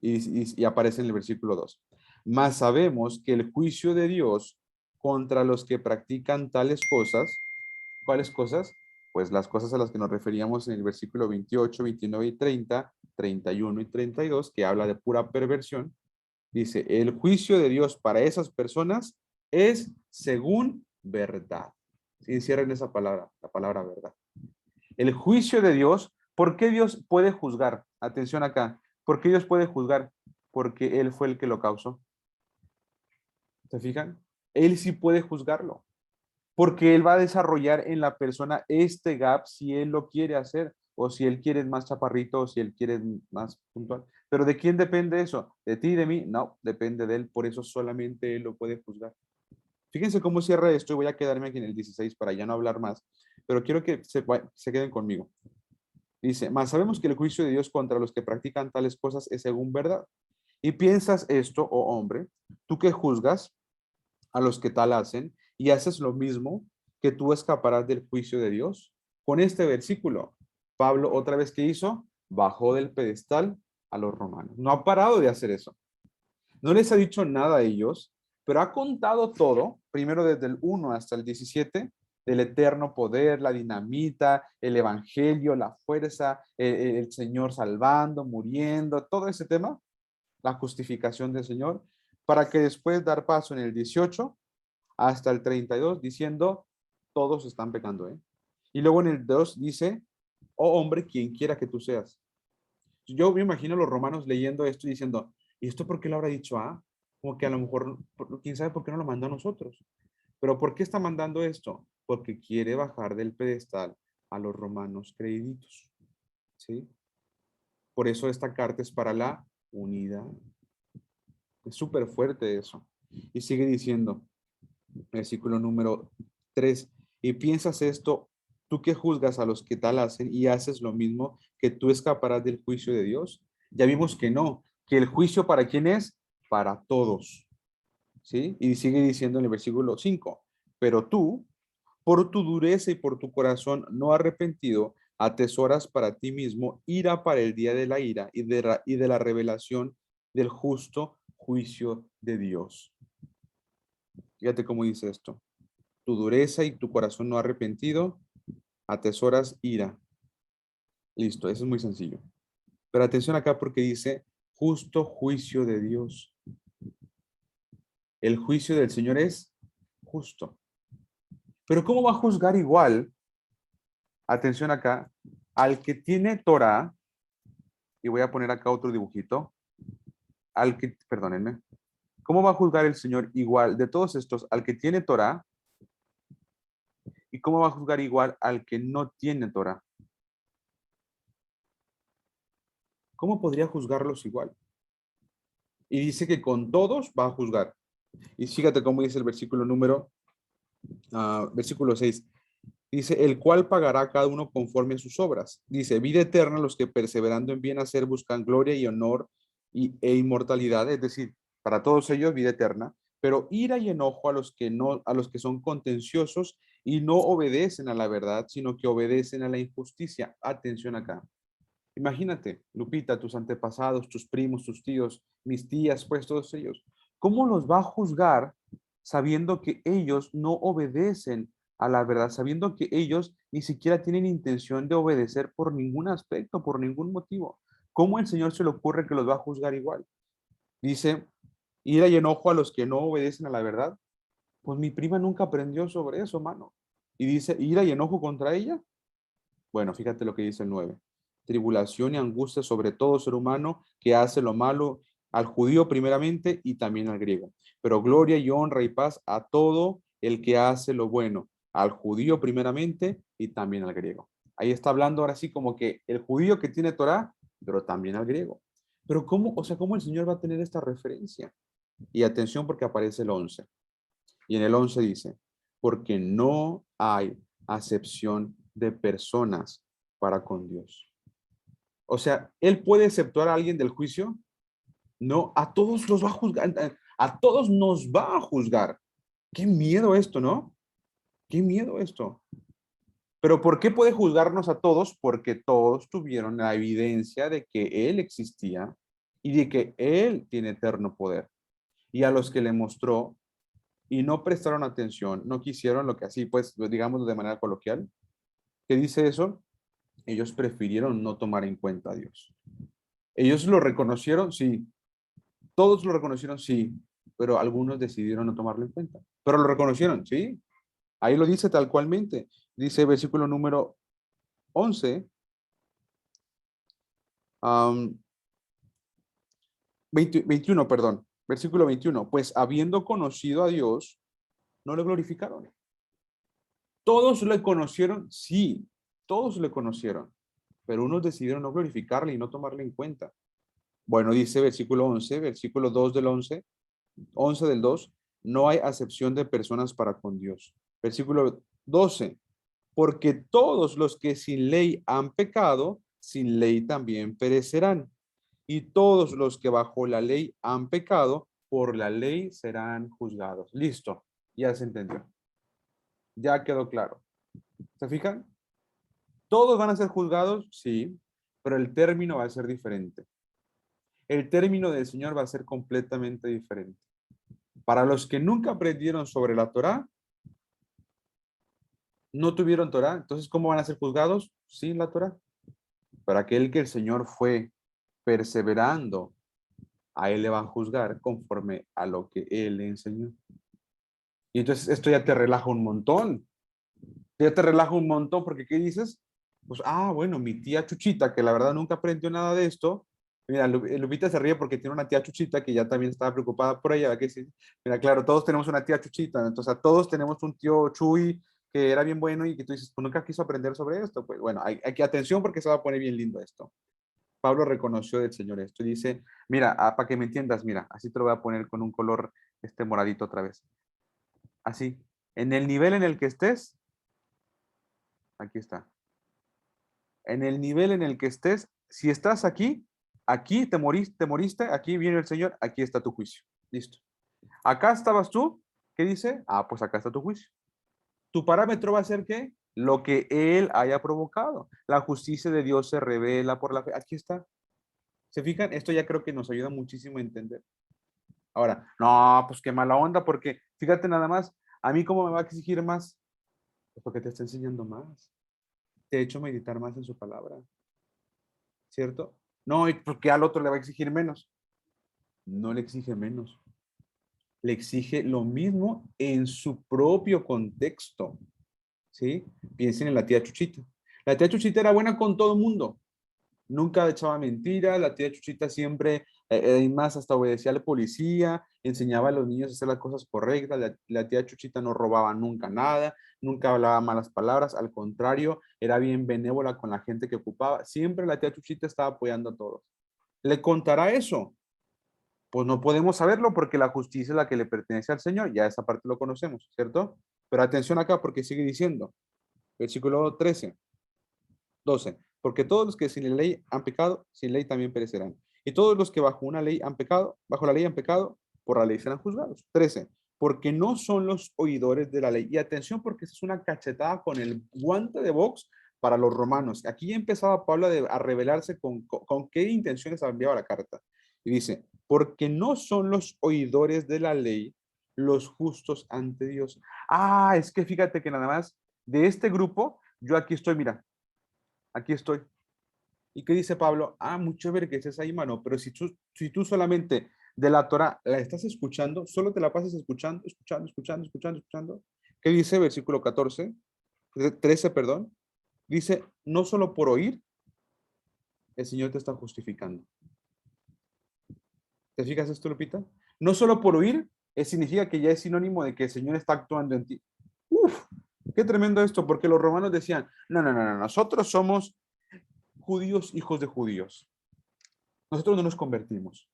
Y aparece en el versículo 2. Mas sabemos que el juicio de Dios contra los que practican tales cosas, ¿cuáles cosas? Pues las cosas a las que nos referíamos en el versículo 28, 29 y 30, 31 y 32, que habla de pura perversión. Dice, el juicio de Dios para esas personas es según verdad. Si encierren esa palabra, la palabra verdad. El juicio de Dios, ¿por qué Dios puede juzgar? Atención acá. ¿Por qué Dios puede juzgar? Porque Él fue el que lo causó. ¿Se fijan? Él sí puede juzgarlo. Porque Él va a desarrollar en la persona este gap si Él lo quiere hacer, o si Él quiere más chaparrito, o si Él quiere más puntual. ¿Pero de quién depende eso? ¿De ti y de mí? No, depende de Él. Por eso solamente Él lo puede juzgar. Fíjense cómo cierra esto y voy a quedarme aquí en el 16 para ya no hablar más. Pero quiero que se queden conmigo. Dice, mas sabemos que el juicio de Dios contra los que practican tales cosas es según verdad. Y piensas esto, oh hombre, tú que juzgas a los que tal hacen y haces lo mismo, que tú escaparás del juicio de Dios. Con este versículo, Pablo otra vez que hizo, bajó del pedestal a los romanos. No ha parado de hacer eso. No les ha dicho nada a ellos, pero ha contado todo, primero desde el 1 hasta el 17, del eterno poder, la dinamita, el evangelio, la fuerza, el Señor salvando, muriendo, todo ese tema, la justificación del Señor, para que después dar paso en el 18 hasta el 32 diciendo, todos están pecando, ¿eh? Y luego en el 2 dice, oh hombre, quien quiera que tú seas. Yo me imagino a los romanos leyendo esto y diciendo, ¿y esto por qué lo habrá dicho A? Como que a lo mejor, quién sabe por qué no lo mandó a nosotros. Pero ¿por qué está mandando esto? Porque quiere bajar del pedestal a los romanos creíditos. ¿Sí? Por eso esta carta es para la unidad. Es súper fuerte eso. Y sigue diciendo, versículo número 3, y piensas esto, tú que juzgas a los que tal hacen y haces lo mismo, que tú escaparás del juicio de Dios. Ya vimos que no, que el juicio para quién es, para todos. ¿Sí? Y sigue diciendo en el versículo 5, pero tú, por tu dureza y por tu corazón no arrepentido, atesoras para ti mismo ira para el día de la ira y de la revelación del justo juicio de Dios. Fíjate cómo dice esto. Tu dureza y tu corazón no arrepentido, atesoras ira. Listo, eso es muy sencillo. Pero atención acá porque dice justo juicio de Dios. El juicio del Señor es justo. Pero ¿cómo va a juzgar igual? Atención acá, al que tiene Torah, y voy a poner acá otro dibujito, perdónenme, ¿cómo va a juzgar el Señor igual de todos estos al que tiene Torah? ¿Y cómo va a juzgar igual al que no tiene Torah? ¿Cómo podría juzgarlos igual? Y dice que con todos va a juzgar. Y fíjate cómo dice el versículo 6. Dice, el cual pagará a cada uno conforme a sus obras. Dice, vida eterna a los que perseverando en bien hacer buscan gloria y honor e inmortalidad, es decir, para todos ellos vida eterna, pero ira y enojo a los que no, a los que son contenciosos y no obedecen a la verdad, sino que obedecen a la injusticia. Atención acá. Imagínate, Lupita, tus antepasados, tus primos, tus tíos, mis tías, pues todos ellos. ¿Cómo los va a juzgar sabiendo que ellos no obedecen a la verdad, sabiendo que ellos ni siquiera tienen intención de obedecer por ningún aspecto, por ningún motivo? ¿Cómo el Señor se le ocurre que los va a juzgar igual? Dice, ira y enojo a los que no obedecen a la verdad. Pues mi prima nunca aprendió sobre eso, mano. Y dice, ira y enojo contra ella. Bueno, fíjate lo que dice el 9. Tribulación y angustia sobre todo ser humano que hace lo malo, al judío primeramente y también al griego. Pero gloria y honra y paz a todo el que hace lo bueno, al judío primeramente y también al griego. Ahí está hablando ahora sí como que el judío que tiene Torah, pero también al griego. Pero ¿cómo, o sea, cómo el Señor va a tener esta referencia? Y atención porque aparece el 11. Y en el 11 dice, porque no hay acepción de personas para con Dios. O sea, ¿Él puede exceptuar a alguien del juicio? No, a todos los va a juzgar, a todos nos va a juzgar. Qué miedo esto, ¿no? Qué miedo esto. Pero ¿por qué puede juzgarnos a todos? Porque todos tuvieron la evidencia de que Él existía y de que Él tiene eterno poder. Y a los que le mostró y no prestaron atención, no quisieron lo que así, pues, digamos de manera coloquial, ¿qué dice eso? Ellos prefirieron no tomar en cuenta a Dios. ¿Ellos lo reconocieron? Sí. ¿Todos lo reconocieron? Sí. Pero algunos decidieron no tomarlo en cuenta. Pero lo reconocieron, ¿sí? Ahí lo dice tal cualmente. Dice versículo número 11. 21, perdón. Versículo 21. Pues habiendo conocido a Dios, no le glorificaron. ¿Todos le conocieron? Sí, todos le conocieron, pero unos decidieron no glorificarle y no tomarle en cuenta. Bueno, dice versículo 11, versículo 2 del 11 del 2, no hay acepción de personas para con Dios. Versículo 12, porque todos los que sin ley han pecado, sin ley también perecerán. Y todos los que bajo la ley han pecado, por la ley serán juzgados. Listo, ya se entendió. Ya quedó claro. ¿Se fijan? ¿Todos van a ser juzgados? Sí, pero el término va a ser diferente. El término del Señor va a ser completamente diferente. Para los que nunca aprendieron sobre la Torá, No tuvieron Torah, entonces ¿cómo van a ser juzgados? Sin la Torah. Pero aquel que el Señor fue perseverando, a él le van a juzgar conforme a lo que él le enseñó. Y entonces esto ya te relaja un montón. Ya te relaja un montón porque ¿qué dices? Pues, bueno, mi tía Chuchita, que la verdad nunca aprendió nada de esto. Mira, Lupita se ríe porque tiene una tía Chuchita que ya también estaba preocupada por ella. Que sí. Mira, claro, todos tenemos una tía Chuchita. Entonces, todos tenemos un tío Chuy que era bien bueno y que tú dices, pues nunca quiso aprender sobre esto. Pues bueno, hay que atención porque se va a poner bien lindo esto. Pablo reconoció del Señor esto y dice, mira, para que me entiendas, mira, así te lo voy a poner con un color moradito otra vez. Así, en el nivel en el que estés, aquí está. En el nivel en el que estés, si estás aquí, aquí te moriste, aquí viene el Señor, aquí está tu juicio. Listo. Acá estabas tú, ¿qué dice? Pues acá está tu juicio. Tu parámetro va a ser ¿qué? Lo que Él haya provocado. La justicia de Dios se revela por la fe. Aquí está. ¿Se fijan? Esto ya creo que nos ayuda muchísimo a entender. Ahora, no, pues qué mala onda, porque fíjate nada más, a mí cómo me va a exigir más, pues porque te está enseñando más, te he hecho meditar más en su palabra, ¿cierto? No, y porque al otro le va a exigir menos, no le exige menos, le exige lo mismo en su propio contexto, ¿sí? Piensen en la tía Chuchita. La tía Chuchita era buena con todo el mundo, nunca echaba mentiras, la tía Chuchita siempre, más hasta obedecía al policía, enseñaba a los niños a hacer las cosas correctas, la tía Chuchita no robaba nunca nada, nunca hablaba malas palabras, al contrario, era bien benévola con la gente que ocupaba, siempre la tía Chuchita estaba apoyando a todos. ¿Le contará eso? Pues no podemos saberlo porque la justicia es la que le pertenece al Señor, ya esa parte lo conocemos, ¿cierto? Pero atención acá porque sigue diciendo, versículo 13. 12. Porque todos los que sin la ley han pecado, sin ley también perecerán. Y todos los que bajo una ley han pecado, bajo la ley han pecado, por la ley serán juzgados. 13. Porque no son los oidores de la ley. Y atención, porque esta es una cachetada con el guante de box para los romanos. Aquí ya empezaba Pablo a revelarse con qué intenciones enviaba la carta. Y dice, porque no son los oidores de la ley los justos ante Dios. Es que fíjate que nada más de este grupo, yo aquí estoy, mira, aquí estoy. ¿Y qué dice Pablo? Muy chévere que estés ahí, mano, pero si tú solamente de la Torah la estás escuchando, solo te la pasas escuchando, escuchando. ¿Qué dice versículo 13, perdón? Dice, no solo por oír, el Señor te está justificando. ¿Te fijas esto, Lupita? No solo por oír, significa que ya es sinónimo de que el Señor está actuando en ti. Uf, qué tremendo esto, porque los romanos decían, no, nosotros somos judíos, hijos de judíos. Nosotros no nos convertimos.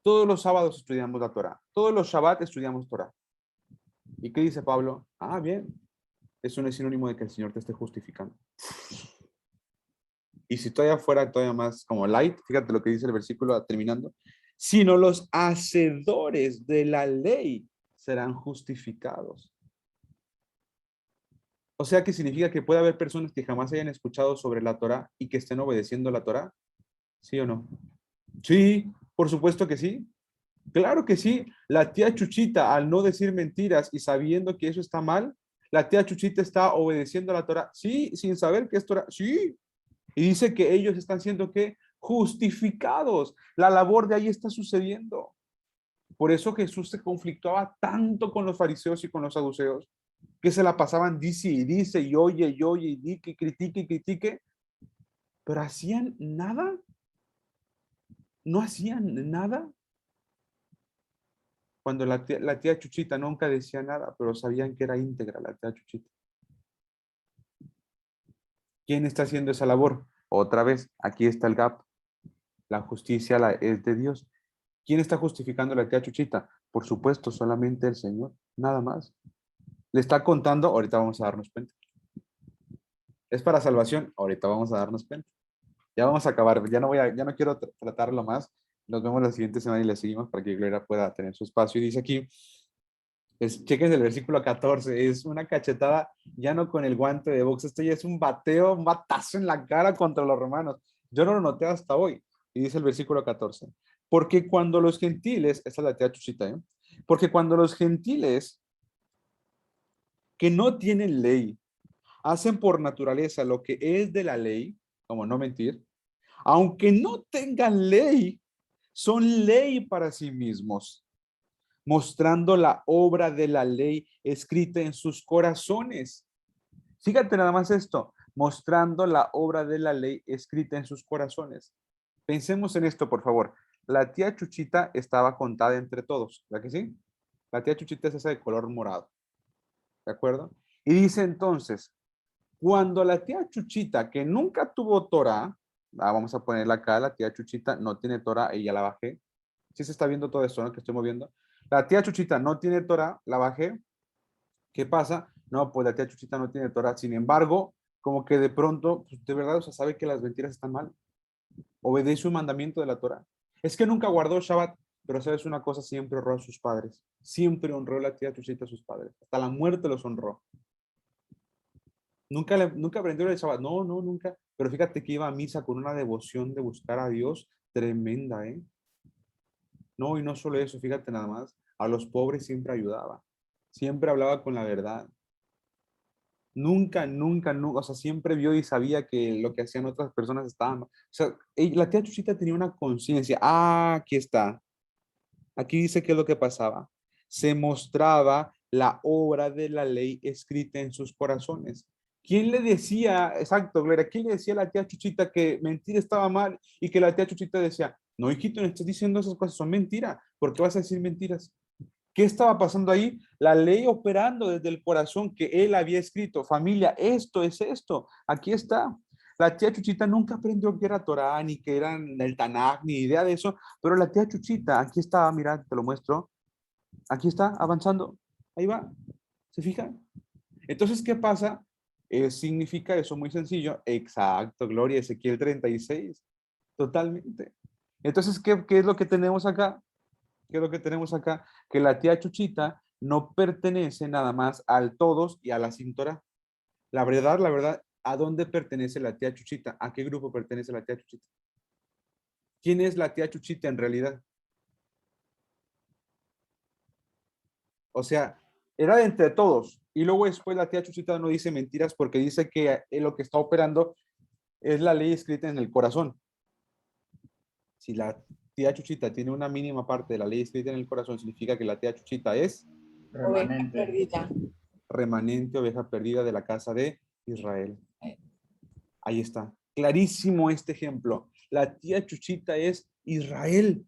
Todos los sábados estudiamos la Torah. Todos los Shabbat estudiamos Torah. ¿Y qué dice Pablo? Bien. Eso no es sinónimo de que el Señor te esté justificando. Y si todavía fuera todavía más como light, fíjate lo que dice el versículo terminando. Sino los hacedores de la ley serán justificados. O sea, que significa que puede haber personas que jamás hayan escuchado sobre la Torah y que estén obedeciendo la Torah. ¿Sí o no? Sí, por supuesto que sí. Claro que sí. La tía Chuchita, al no decir mentiras y sabiendo que eso está mal, la tía Chuchita está obedeciendo a la Torah. Sí, sin saber que es Torah. Sí. Y dice que ellos están siendo ¿qué? Justificados. La labor de ahí está sucediendo. Por eso Jesús se conflictuaba tanto con los fariseos y con los saduceos, que se la pasaban dice y oye y dice y critique, pero hacían nada. No hacían nada. Cuando la tía Chuchita nunca decía nada, pero sabían que era íntegra la tía Chuchita. ¿Quién está haciendo esa labor? Otra vez, aquí está el gap. La justicia es de Dios. ¿Quién está justificando a la tía Chuchita? Por supuesto, solamente el Señor, nada más. Le está contando, ahorita vamos a darnos cuenta. Es para salvación, ahorita vamos a darnos cuenta. Ya vamos a acabar, ya no quiero tratarlo más. Nos vemos la siguiente semana y le seguimos para que Gloria pueda tener su espacio. Y dice aquí, chequen el versículo 14, es una cachetada ya no con el guante de box, esto ya es un bateo, un batazo en la cara contra los romanos. Yo no lo noté hasta hoy. Y dice el versículo 14, porque cuando los gentiles, esta es la tía Chuchita, porque cuando los gentiles que no tienen ley hacen por naturaleza lo que es de la ley, como no mentir, aunque no tengan ley, son ley para sí mismos, mostrando la obra de la ley escrita en sus corazones. Fíjate nada más esto, mostrando la obra de la ley escrita en sus corazones. Pensemos en esto, por favor. La tía Chuchita estaba contada entre todos, ¿verdad que sí? La tía Chuchita es esa de color morado, ¿de acuerdo? Y dice entonces, cuando la tía Chuchita, que nunca tuvo Torah, vamos a ponerla acá, la tía Chuchita no tiene Torah, y ya la bajé. ¿Sí se está viendo todo esto, no? Que estoy moviendo. La tía Chuchita no tiene Torah, la bajé. ¿Qué pasa? No, pues la tía Chuchita no tiene Torah. Sin embargo, como que de pronto, pues de verdad, o sea, sabe que las mentiras están mal. Obedece un mandamiento de la Torah. Es que nunca guardó Shabbat, pero sabes una cosa, siempre honró a sus padres. Siempre honró la tía Chuchita a sus padres. Hasta la muerte los honró. Nunca aprendió el Shabbat. No, no, nunca. Pero fíjate que iba a misa con una devoción de buscar a Dios tremenda, ¿eh? No, y no solo eso, fíjate nada más. A los pobres siempre ayudaba. Siempre hablaba con la verdad. Nunca, nunca, nunca, o sea, siempre vio y sabía que lo que hacían otras personas estaba mal. O sea, la tía Chuchita tenía una conciencia. Ah, aquí está. Aquí dice qué es lo que pasaba. Se mostraba la obra de la ley escrita en sus corazones. ¿Quién le decía, exacto, Gloria, quién le decía a la tía Chuchita que mentir estaba mal y que la tía Chuchita decía, no, hijito, no estás diciendo esas cosas, son mentiras, ¿por qué vas a decir mentiras? ¿Qué estaba pasando ahí? La ley operando desde el corazón que él había escrito. Familia, esto es esto. Aquí está. La tía Chuchita nunca aprendió que era Torah, ni que eran el Tanaj, ni idea de eso. Pero la tía Chuchita, aquí está, mira, te lo muestro. Aquí está, avanzando. Ahí va. ¿Se fijan? Entonces, ¿qué pasa? Significa eso muy sencillo. Exacto, Gloria, Ezequiel 36. Totalmente. Entonces, ¿qué es lo que tenemos acá? ¿Qué es lo que tenemos acá? Que la tía Chuchita no pertenece nada más al todos y a la sin Torah. La verdad, ¿a dónde pertenece la tía Chuchita? ¿A qué grupo pertenece la tía Chuchita? ¿Quién es la tía Chuchita en realidad? O sea, era de entre todos. Y luego después la tía Chuchita no dice mentiras porque dice que lo que está operando es la ley escrita en el corazón. Si la tía Chuchita tiene una mínima parte de la ley escrita en el corazón, significa que la tía Chuchita es Oveja Remanente. perdida. remanente, oveja perdida de la casa de Israel. Ahí está. Clarísimo este ejemplo. La tía Chuchita es Israel,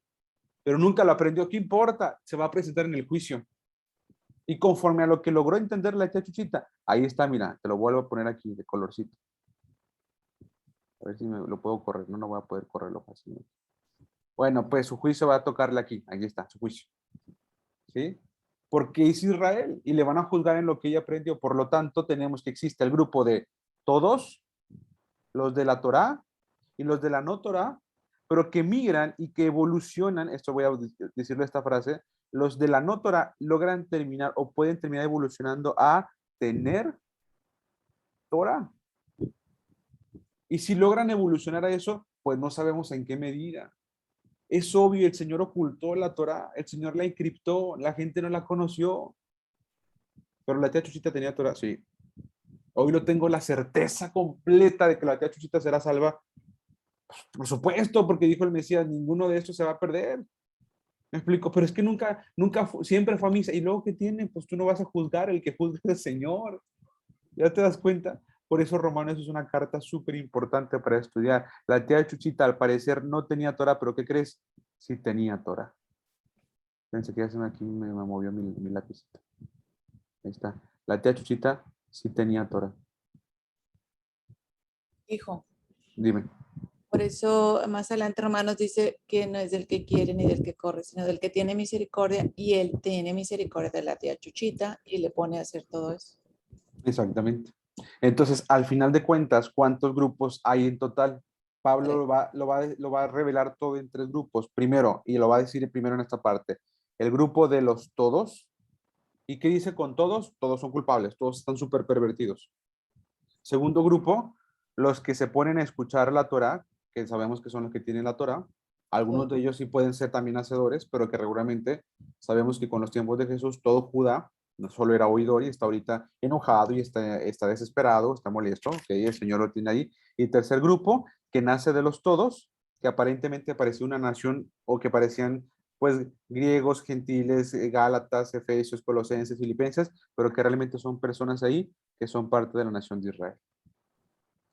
pero nunca lo aprendió. ¿Qué importa? Se va a presentar en el juicio. Y conforme a lo que logró entender la tía Chuchita, ahí está, mira, te lo vuelvo a poner aquí de colorcito. A ver si me lo puedo correr. No, no voy a poder correrlo fácilmente. Bueno, pues su juicio va a tocarle aquí. Aquí está, su juicio. ¿Sí? Porque es Israel y le van a juzgar en lo que ella aprendió. Por lo tanto, tenemos que existe el grupo de todos, los de la Torá y los de la no Torá, pero que migran y que evolucionan. Esto voy a decirle esta frase. Los de la no Torá logran terminar o pueden terminar evolucionando a tener Torá. Y si logran evolucionar a eso, pues no sabemos en qué medida. Es obvio, el Señor ocultó la Torá, el Señor la encriptó, la gente no la conoció. Pero la tía Chuchita tenía Torah, sí. Hoy lo tengo la certeza completa de que la tía Chuchita será salva. Por supuesto, porque dijo el Mesías, ninguno de estos se va a perder. Me explico, pero es que siempre fue a misa. ¿Y luego qué tiene? Pues tú no vas a juzgar, el que juzga es el Señor. ¿Ya te das cuenta? Por eso Romanos es una carta súper importante para estudiar. La tía Chuchita al parecer no tenía Torah, pero ¿qué crees? Sí tenía Torah. Pensé que ya aquí me movió mi lapicito. Ahí está. La tía Chuchita sí tenía Torah. Hijo. Dime. Por eso más adelante Romanos dice que no es del que quiere ni del que corre, sino del que tiene misericordia, y él tiene misericordia de la tía Chuchita y le pone a hacer todo eso. Exactamente. Entonces, al final de cuentas, ¿cuántos grupos hay en total? Pablo lo va a revelar todo en 3 grupos. Primero, y lo va a decir primero en esta parte, el grupo de los todos. ¿Y qué dice con todos? Todos son culpables, todos están súper pervertidos. Segundo grupo, los que se ponen a escuchar la Torah, que sabemos que son los que tienen la Torah. Algunos de ellos sí pueden ser también hacedores, pero que regularmente sabemos que con los tiempos de Jesús, todo Judá No solo era oidor y está ahorita enojado y está desesperado, está molesto. Ok, el Señor lo tiene ahí. Y tercer grupo, que nace de los todos, que aparentemente parecía una nación o que parecían pues griegos, gentiles, gálatas, efesios, colosenses, filipenses, pero que realmente son personas ahí que son parte de la nación de Israel.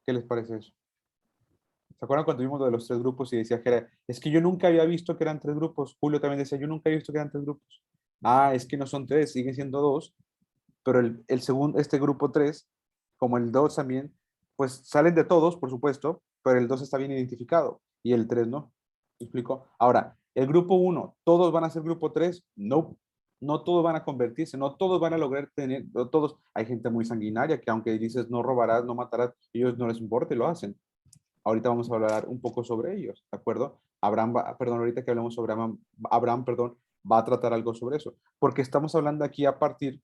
¿Qué les parece eso? ¿Se acuerdan cuando vimos lo de los tres grupos y decía Jera, es que yo nunca había visto que eran tres grupos? Julio también decía, yo nunca había visto que eran tres grupos. Ah, es que no son tres, siguen siendo dos, pero el segundo, este grupo 3, como el 2 también, pues salen de todos, por supuesto, pero el 2 está bien identificado y el 3 no. ¿Me explico? Ahora, el grupo 1, ¿todos van a ser grupo 3? No, no todos van a convertirse, no todos van a lograr tener, no todos, hay gente muy sanguinaria que aunque dices no robarás, no matarás, ellos no les importa y lo hacen. Ahorita vamos a hablar un poco sobre ellos, ¿de acuerdo? Perdón, ahorita que hablamos sobre Abraham, perdón, va a tratar algo sobre eso, porque estamos hablando aquí a partir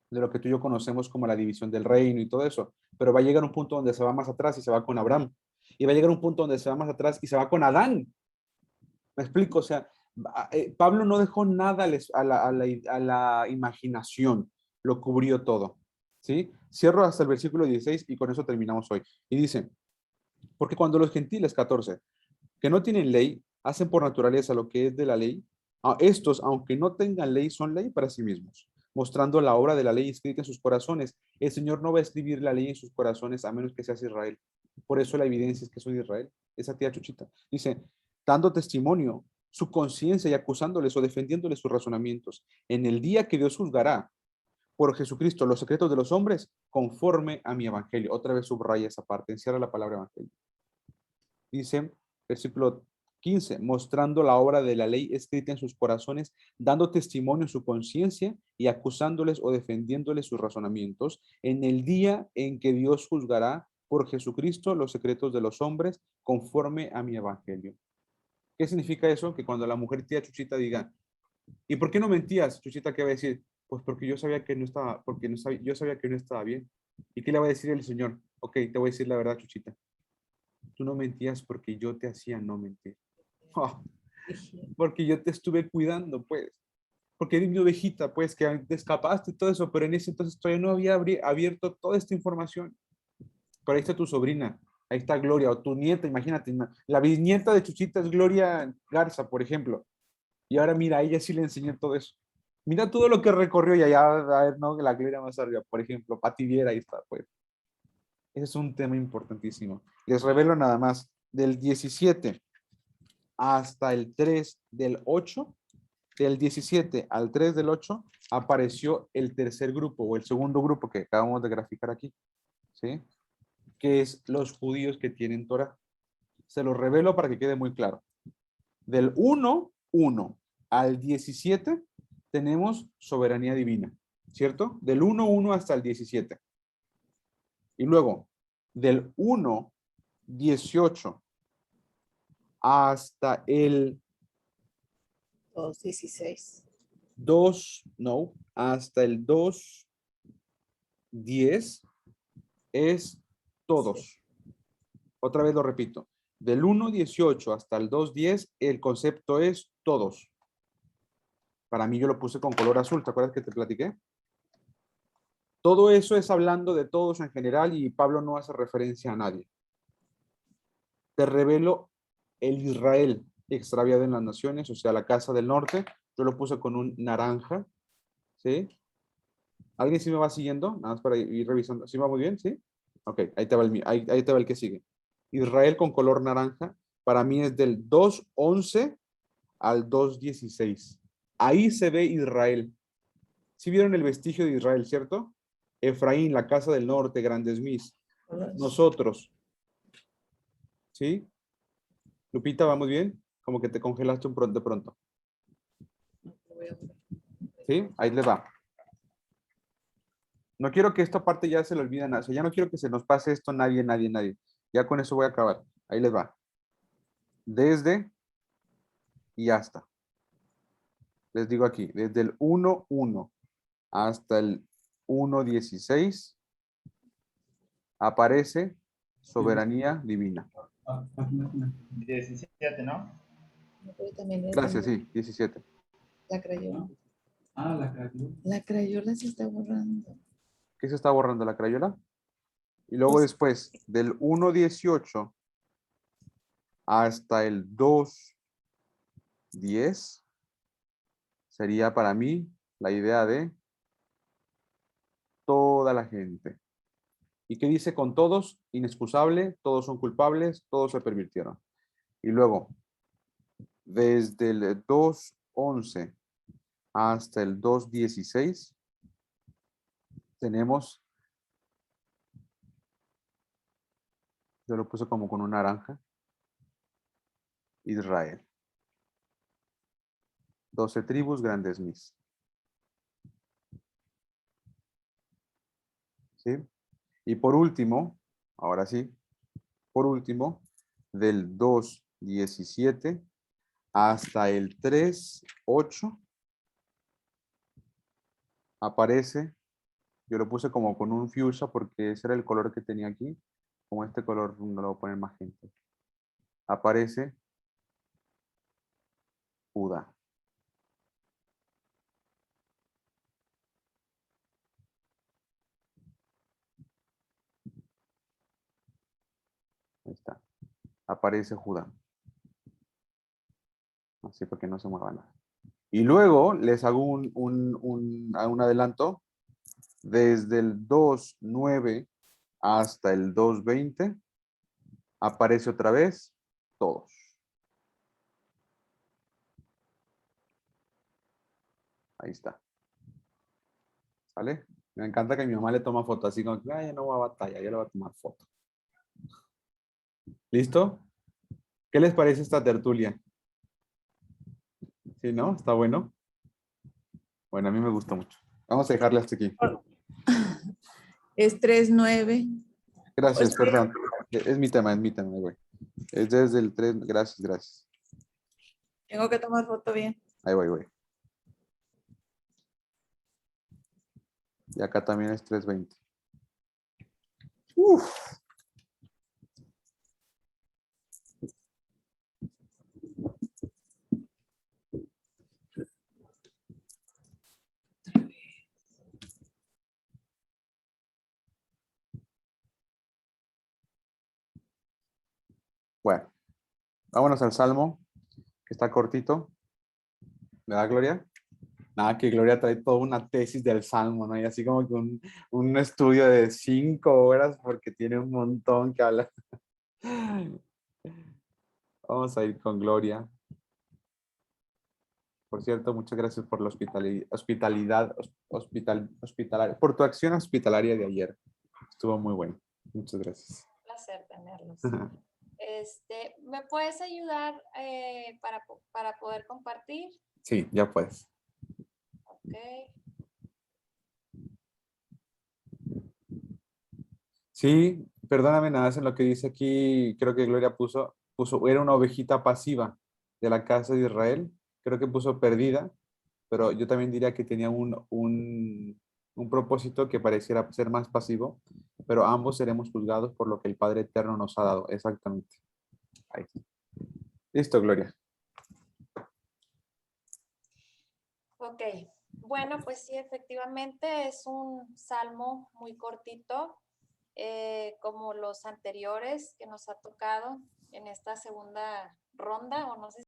de lo que tú y yo conocemos como la división del reino y todo eso, pero va a llegar un punto donde se va más atrás y se va con Abraham, y va a llegar un punto donde se va más atrás y se va con Adán. ¿Me explico? O sea, Pablo no dejó nada a la imaginación, lo cubrió todo, ¿sí? Cierro hasta el versículo 16 y con eso terminamos hoy. Y dice, porque cuando los gentiles, 14, que no tienen ley, hacen por naturaleza lo que es de la ley, a estos, aunque no tengan ley, son ley para sí mismos, mostrando la obra de la ley escrita en sus corazones. El Señor no va a escribir la ley en sus corazones a menos que seas Israel. Por eso la evidencia es que soy de Israel. Esa tía Chuchita. Dice, dando testimonio, su conciencia y acusándoles o defendiéndoles sus razonamientos. En el día que Dios juzgará por Jesucristo los secretos de los hombres, conforme a mi evangelio. Otra vez subraya esa parte, encierra la palabra evangelio. Dice, versículo 15, mostrando la obra de la ley escrita en sus corazones, dando testimonio su conciencia y acusándoles o defendiéndoles sus razonamientos, en el día en que Dios juzgará por Jesucristo los secretos de los hombres, conforme a mi evangelio. ¿Qué significa eso? Que cuando la mujer tía Chuchita diga, ¿y por qué no mentías? Chuchita, ¿qué va a decir? Pues porque yo sabía que no estaba, porque no sabía, yo sabía que no estaba bien. ¿Y qué le va a decir el Señor? Ok, te voy a decir la verdad, Chuchita. Tú no mentías porque yo te hacía no mentir. Oh, porque yo te estuve cuidando, pues. Porque eres mi ovejita, pues, que te escapaste y todo eso, pero en ese entonces todavía no había abierto toda esta información. Pero ahí está tu sobrina, ahí está Gloria, o tu nieta, imagínate, la bisnieta de Chuchita es Gloria Garza, por ejemplo. Y ahora mira, a ella sí le enseñé todo eso. Mira todo lo que recorrió y allá, a ver, no, la Gloria más arriba, por ejemplo, Pati Viera, ahí está, pues. Ese es un tema importantísimo. Les revelo nada más, del 17 hasta el 3 del 8, del 17 al 3 del 8, apareció el tercer grupo o el segundo grupo que acabamos de graficar aquí, ¿sí? Que es los judíos que tienen Torah. Se los revelo para que quede muy claro. Del 1 al 17 tenemos soberanía divina, ¿cierto? Del 1 hasta el 17. Y luego, del 18 hasta el 2:16. 2, no, hasta el 2:10 es todos. Otra vez lo repito. Del 1:18 hasta el 2:10, el concepto es todos. Para mí yo lo puse con color azul, ¿te acuerdas que te platiqué? Todo eso es hablando de todos en general y Pablo no hace referencia a nadie. Te revelo el Israel extraviado en las naciones, o sea, la casa del norte. Yo lo puse con un naranja, ¿sí? ¿Alguien sí me va siguiendo? Nada más para ir revisando. ¿Sí va muy bien? ¿Sí? Ok, ahí te va ahí te va el que sigue. Israel con color naranja, para mí es del 2:11 al 2:16. Ahí se ve Israel. ¿Sí vieron el vestigio de Israel, cierto? Efraín, la casa del norte, grandes mis. Nosotros. ¿Sí? Lupita, ¿vamos bien? Como que te congelaste de pronto. ¿Sí? Ahí les va. No quiero que esta parte ya se le olvide nada. O sea, ya no quiero que se nos pase esto nadie. Ya con eso voy a acabar. Ahí les va. Desde y hasta. Les digo aquí, desde el 1:1 hasta el 1:16 aparece soberanía divina. 17, ¿no? Gracias, sí, 17. La creyó. Ah, la crayola. La crayola se está borrando. ¿Qué se está borrando? ¿La crayola? Y luego Pues- después, del 1.18 hasta el 2.10, sería para mí la idea de toda la gente. ¿Y qué dice con todos? Inexcusable, todos son culpables, todos se permitieron. Y luego, desde el 2.11 hasta el 2.16, tenemos, yo lo puse como con una naranja, Israel. 12 tribus, grandes mis. ¿Sí? Y por último, ahora sí, por último, del 2.17 hasta el 3.8, aparece, yo lo puse como con un fuchsia porque ese era el color que tenía aquí, como este color no lo voy a poner magenta. Aparece Judá. Ahí está. Aparece Judá. Así para que no se mueva nada. Y luego les hago un adelanto. Desde el 2.9 hasta el 2.20 aparece otra vez todos. Ahí está. ¿Sale? Me encanta que mi mamá le toma foto así como que, "Ay, ya no va a batallar, ya le va a tomar foto". ¿Listo? ¿Qué les parece esta tertulia? ¿Sí, no? ¿Está bueno? Bueno, a mí me gustó mucho. Vamos a dejarle hasta aquí. Es 3.9. Gracias, Pues, perdón. Es mi tema, güey. Es desde el 3. Gracias, gracias. tengo que tomar foto bien. Ahí voy, güey. Y acá también es 3.20. Uf. Bueno, vámonos al Salmo, que está cortito. ¿Verdad, Gloria? Nada, que Gloria trae toda una tesis del Salmo, ¿no? Y así como que un estudio de 5 horas porque tiene un montón que hablar. Vamos a ir con Gloria. Por cierto, muchas gracias por la hospitalaria, por tu acción hospitalaria de ayer. Estuvo muy bueno. Muchas gracias. Un placer tenerlos. ¿Me puedes ayudar para poder compartir? Sí, ya puedes. Ok. Sí, perdóname nada más en lo que dice aquí, creo que Gloria puso, era una ovejita pasiva de la casa de Israel, creo que puso perdida, pero yo también diría que tenía un propósito que pareciera ser más pasivo, pero ambos seremos juzgados por lo que el Padre Eterno nos ha dado, exactamente. Ahí. Listo, Gloria. Ok. Bueno, pues sí, efectivamente es un salmo muy cortito, como los anteriores que nos ha tocado en esta segunda ronda, o no sé